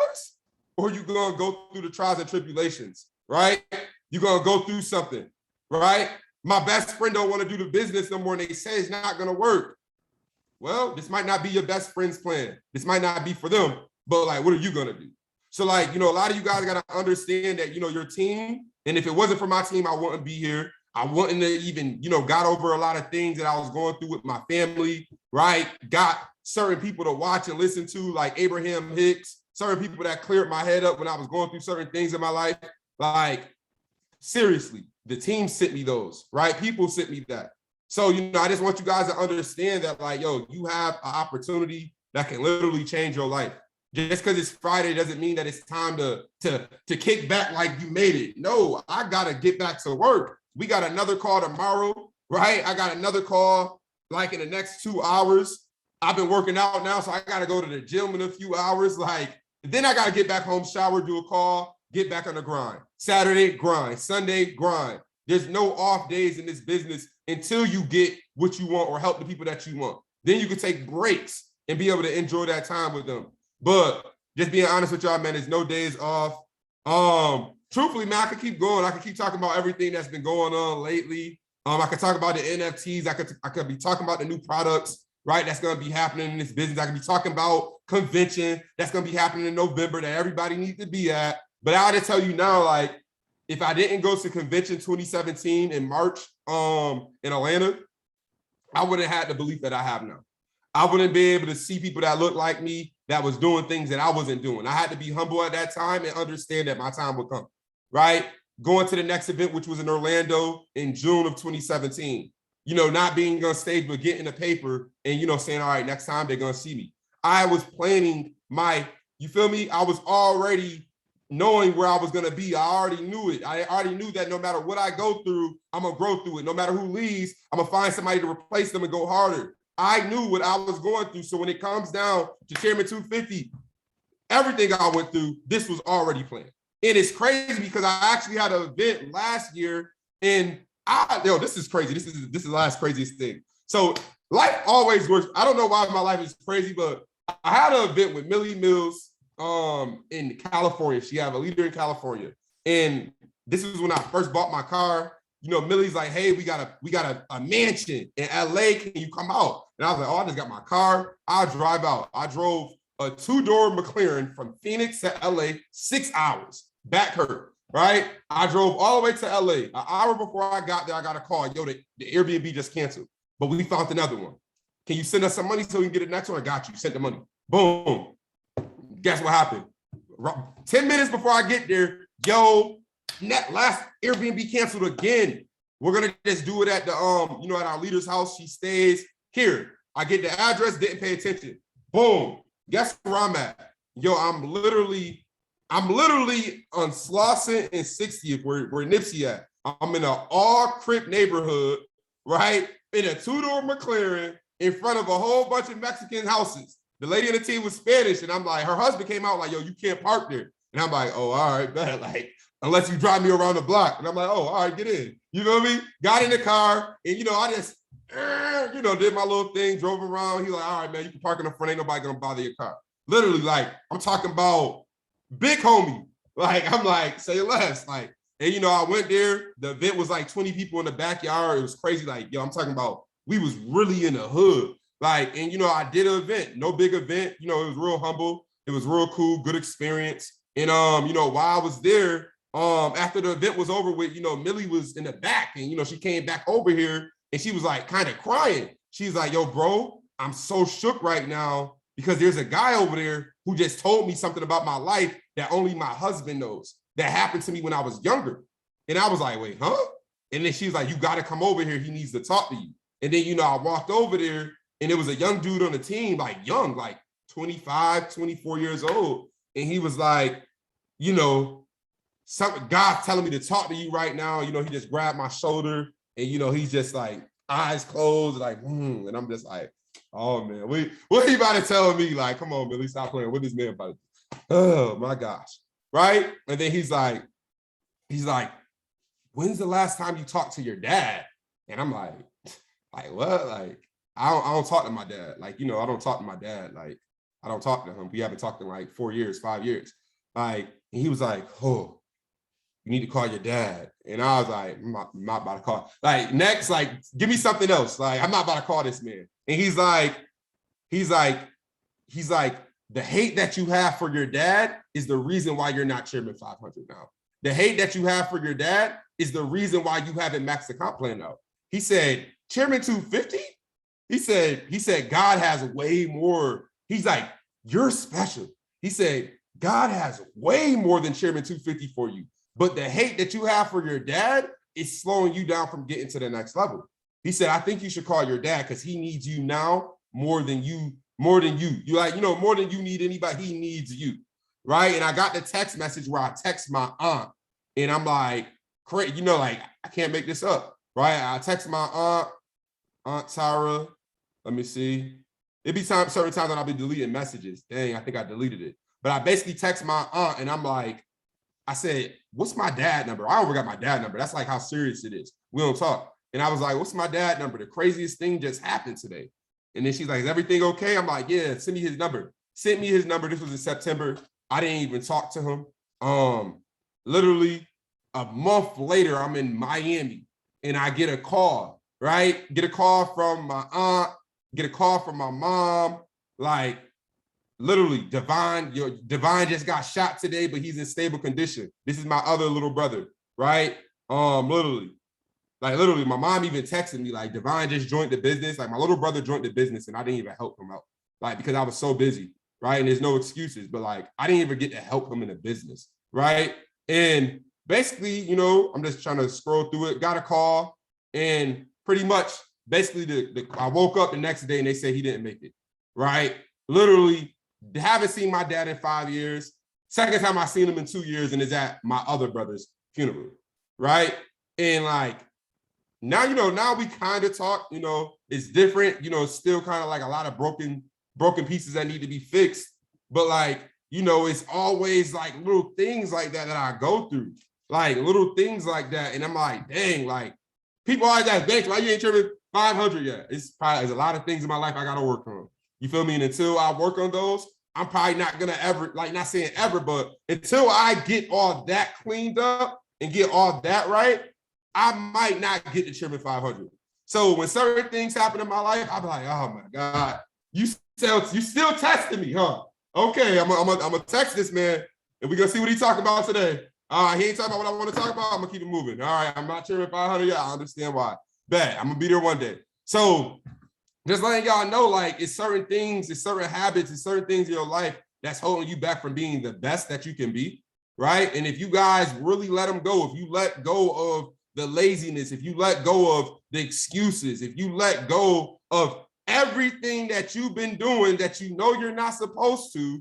[SPEAKER 2] Or you gonna go through the trials and tribulations, right? You gonna go through something, right? My best friend don't want to do the business no more, and they say it's not gonna work. Well, this might not be your best friend's plan. This might not be for them, but like, what are you gonna do? So like, you know, a lot of you guys gotta understand that, you know, your team, and if it wasn't for my team, I wouldn't be here. I wouldn't have even, you know, got over a lot of things that I was going through with my family, right? Got certain people to watch and listen to, like Abraham Hicks, certain people that cleared my head up when I was going through certain things in my life. Like, seriously, the team sent me those, right? People sent me that. So, you know, I just want you guys to understand that, like, yo, you have an opportunity that can literally change your life. Just because it's Friday doesn't mean that it's time to kick back like you made it. No, I got to get back to work. We got another call tomorrow, right? I got another call like in the next 2 hours. I've been working out now, so I got to go to the gym in a few hours. Like, then I got to get back home, shower, do a call. get back on the grind. Saturday, grind. Sunday, grind. There's no off days in this business until you get what you want or help the people that you want. Then you can take breaks and be able to enjoy that time with them. But just being honest with y'all, man, there's no days off. Truthfully, man, I could keep going. I could keep talking about everything that's been going on lately. I could talk about the NFTs. I could be talking about the new products, right? That's going to be happening in this business. I could be talking about convention that's going to be happening in November that everybody needs to be at. But I'll just tell you now, like, if I didn't go to convention 2017 in March in Atlanta, I wouldn't have had the belief that I have now. I wouldn't be able to see people that look like me that was doing things that I wasn't doing. I had to be humble at that time and understand that my time would come, right? Going to the next event, which was in Orlando in June of 2017, not being on stage, but getting a paper and, saying, all right, next time they're going to see me. I was planning you feel me? I was already knowing where I was going to be. I already knew it. I already knew that no matter what I go through, I'm going to grow through it. No matter who leaves, I'm going to find somebody to replace them and go harder. I knew what I was going through. So when it comes down to Chairman 250, everything I went through, this was already planned. And it's crazy because I actually had an event last year and this is crazy. This is the last craziest thing. So life always works. I don't know why my life is crazy, but I had an event with Millie Mills in California. She had a leader in California. And this was when I first bought my car. Millie's like, hey, we got a mansion in LA. Can you come out? And I was like, oh, I just got my car. I'll drive out. I drove a 2-door McLaren from Phoenix to LA, 6 hours, back hurt, right? I drove all the way to LA. An hour before I got there, I got a call. Yo, the Airbnb just canceled, but we found another one. Can you send us some money so we can get the next one? I got you. Send the money. Boom. Guess what happened? 10 minutes before I get there, last Airbnb canceled again. We're gonna just do it at the at our leader's house. She stays here. I get the address, didn't pay attention. Boom. Guess where I'm at? I'm literally on Slauson and 60th, where Nipsey at. I'm in an all-crip neighborhood, right? In a 2-door McLaren in front of a whole bunch of Mexican houses. The lady in the team was Spanish, and I'm like, her husband came out like, yo, you can't park there. And I'm like, oh, all right, bet. Like, unless you drive me around the block. And I'm like, oh, all right, get in. You know what I mean? Got in the car, and, I just, did my little thing, drove around. He like, all right, man, you can park in the front. Ain't nobody gonna bother your car. Literally, like, I'm talking about big homie. Like, I'm like, say less. Like, and, I went there. The event was like 20 people in the backyard. It was crazy. Like, I'm talking about, we was really in the hood. Like, and, I did an event, no big event. It was real humble. It was real cool, good experience. And, while I was there, after the event was over with, Millie was in the back and, she came back over here and she was like kind of crying. She's like, yo, bro, I'm so shook right now because there's a guy over there who just told me something about my life that only my husband knows that happened to me when I was younger. And I was like, wait, huh? And then she's like, you got to come over here. He needs to talk to you. And then, I walked over there and it was a young dude on the team, like young, like 25, 24 years old. And he was like, God's telling me to talk to you right now. He just grabbed my shoulder and, he's just like eyes closed, like, and I'm just like, oh man, what he about to tell me? Like, come on, Billy, stop playing. What this man about to do? Oh my gosh. Right. And then he's like, when's the last time you talked to your dad? And I'm like what? Like, I don't talk to my dad. Like, I don't talk to my dad. Like, I don't talk to him. We haven't talked in like 4 years, 5 years. Like, and he was like, oh, you need to call your dad. And I was like, I'm not about to call. Like, next, like, give me something else. Like, I'm not about to call this man. And he's like, the hate that you have for your dad is the reason why you're not Chairman 500 now. The hate that you have for your dad is the reason why you haven't maxed the comp plan out. He said, Chairman 250? He said, God has way more. He's like, you're special. He said, God has way more than Chairman 250 for you. But the hate that you have for your dad is slowing you down from getting to the next level. He said, I think you should call your dad because he needs you now more than you. You like, more than you need anybody, he needs you. Right. And I got the text message where I text my aunt and I'm like, great, like, I can't make this up. Right. I text my Aunt Tara. Let me see. It'd be certain times that I'll be deleting messages. Dang, I think I deleted it. But I basically text my aunt and I'm like, I said, what's my dad number? I don't forgot my dad number. That's like how serious it is. We don't talk. And I was like, what's my dad number? The craziest thing just happened today. And then she's like, is everything okay? I'm like, yeah, send me his number. Sent me his number. This was in September. I didn't even talk to him. Literally a month later, I'm in Miami and I get a call, right? Get a call from my aunt, get a call from my mom, like literally Divine just got shot today, but he's in stable condition. This is my other little brother, right? Literally, my mom even texted me like, Divine just joined the business. Like my little brother joined the business and I didn't even help him out, like, because I was so busy, right? And there's no excuses, but like, I didn't even get to help him in the business, right? And basically, you know, I'm just trying to scroll through it, got a call, and pretty much basically I woke up the next day and they said he didn't make it, right? Literally, haven't seen my dad in 5 years. Second time I seen him in 2 years, and is at my other brother's funeral, right? And like, now, you know, now we kind of talk, you know, it's different, you know, it's still kind of like a lot of broken pieces that need to be fixed. But like, you know, it's always like little things like that I go through, like little things like that. And I'm like, dang, like people always ask, Banks, why you ain't tripping 500 yet? It's probably, there's a lot of things in my life I got to work on. You feel me? And until I work on those, I'm probably not going to ever, like not saying ever, but until I get all that cleaned up and get all that right, I might not get to trimming 500. So when certain things happen in my life, I'll be like, oh my God, you still testing me, huh? Okay, I'm gonna text this man and we're gonna see what he's talking about today. He ain't talking about what I want to talk about. I'm gonna keep it moving. All right, I'm not trimming 500 yet. I understand why. Bet, I'm gonna be there one day. So just letting y'all know, like, it's certain things, it's certain habits, it's certain things in your life that's holding you back from being the best that you can be, right? And if you guys really let them go, if you let go of the laziness, if you let go of the excuses, if you let go of everything that you've been doing that you know you're not supposed to,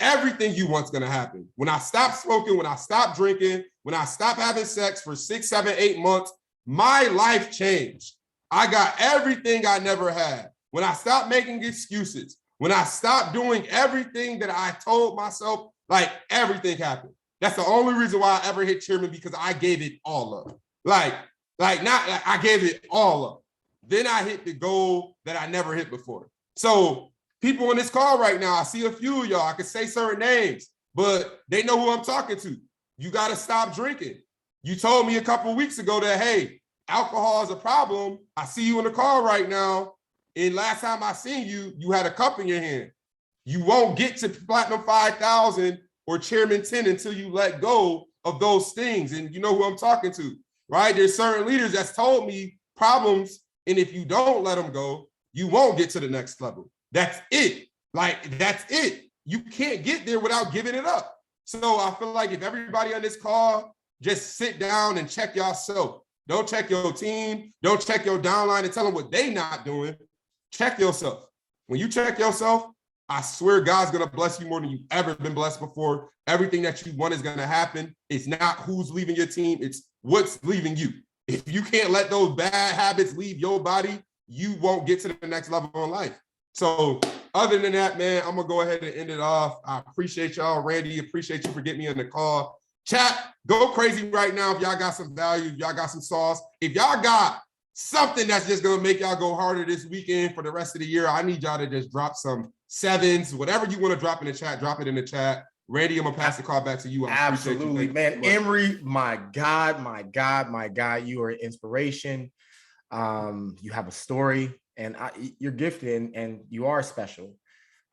[SPEAKER 2] everything you want's gonna happen. When I stopped smoking, when I stopped drinking, when I stopped having sex for 6, 7, 8 months, my life changed. I got everything I never had. When I stopped making excuses, when I stopped doing everything that I told myself, like everything happened. That's the only reason why I ever hit chairman, because I gave it all up. I gave it all up. Then I hit the goal that I never hit before. So people on this call right now, I see a few of y'all, I could say certain names, but they know who I'm talking to. You got to stop drinking. You told me a couple of weeks ago that, hey, alcohol is a problem. I see you in the car right now. And last time I seen you, you had a cup in your hand. You won't get to Platinum 5,000 or Chairman 10 until you let go of those things. And you know who I'm talking to, right? There's certain leaders that's told me problems, and if you don't let them go, you won't get to the next level. That's it. Like, that's it. You can't get there without giving it up. So I feel like if everybody on this call just sit down and check yourself. Don't check your team. Don't check your downline and tell them what they not doing. Check yourself. When you check yourself, I swear God's going to bless you more than you've ever been blessed before. Everything that you want is going to happen. It's not who's leaving your team. It's what's leaving you. If you can't let those bad habits leave your body, you won't get to the next level in life. So other than that, man, I'm going to go ahead and end it off. I appreciate y'all. Randy, appreciate you for getting me on the call. Chat, go crazy right now if y'all got some value, if y'all got some sauce. If y'all got something that's just going to make y'all go harder this weekend for the rest of the year, I need y'all to just drop some 7s, whatever you want to drop in the chat, drop it in the chat. Randy, I'm going to pass the call back to you.
[SPEAKER 1] Absolutely, man. Emery, my God, you are an inspiration. You have a story, and you're gifted, and you are special.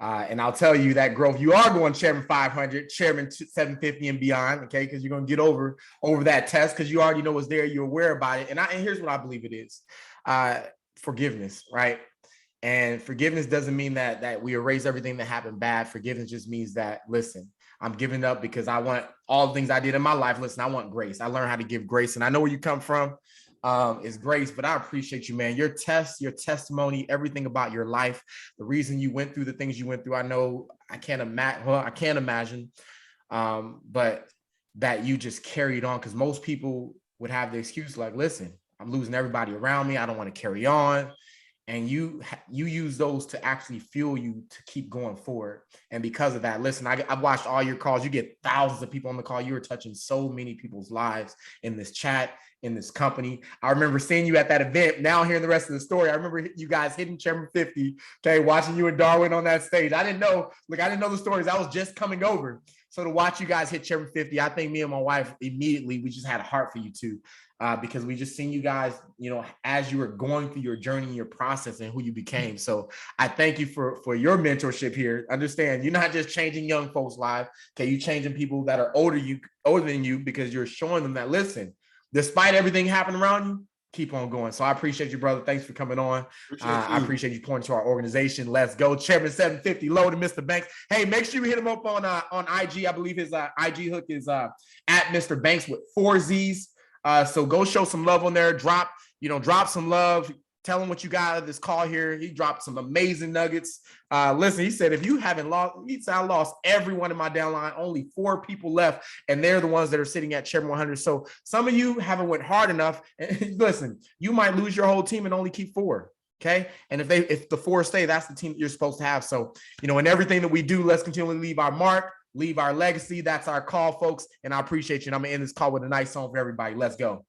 [SPEAKER 1] And I'll tell you that growth, you are going Chairman 500, Chairman 750 and beyond, okay? Because you're going to get over that test because you already know what's there. You're aware about it. And here's what I believe it is. Forgiveness, right? And forgiveness doesn't mean that we erase everything that happened bad. Forgiveness just means that, listen, I'm giving up because I want all the things I did in my life. Listen, I want grace. I learned how to give grace. And I know where you come from. Is grace, but I appreciate you, man. Your testimony, everything about your life, the reason you went through the things you went through. I know I can't imagine, but that you just carried on, because most people would have the excuse like, listen, I'm losing everybody around me. I don't want to carry on. and you use those to actually fuel you to keep going forward. And because of that, listen, I've watched all your calls. You get thousands of people on the call. You were touching so many people's lives in this chat, in this company. I remember seeing you at that event. Now hearing the rest of the story, I remember you guys hitting Chairman 50, okay, watching you and Darwin on that stage. I didn't know the stories. I was just coming over. So to watch you guys hit Chairman 50, I think me and my wife immediately, we just had a heart for you too. Because we just seen you guys, as you were going through your journey, your process, and who you became. So I thank you for your mentorship here. Understand, you're not just changing young folks' lives. Okay, you changing people that are older than you, because you're showing them that, listen, despite everything happening around you, keep on going. So I appreciate you, brother. Thanks for coming on. I appreciate you pointing to our organization. Let's go. Chairman 750, loaded Mr. Banks. Hey, make sure you hit him up on IG. I believe his IG hook is at Mr. Banks with 4 Z's. So go show some love on there. Drop some love. Tell him what you got out of this call here. He dropped some amazing nuggets. Listen, he said, if you haven't lost, he said, I lost everyone in my downline. Only 4 people left, and they're the ones that are sitting at Chairman 100. So some of you haven't went hard enough. And listen, you might lose your whole team and only keep 4. Okay. And if the 4 stay, that's the team that you're supposed to have. So, in everything that we do, let's continually leave our mark, leave our legacy. That's our call, folks. And I appreciate you. And I'm going to end this call with a nice song for everybody. Let's go.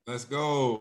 [SPEAKER 2] Let's go.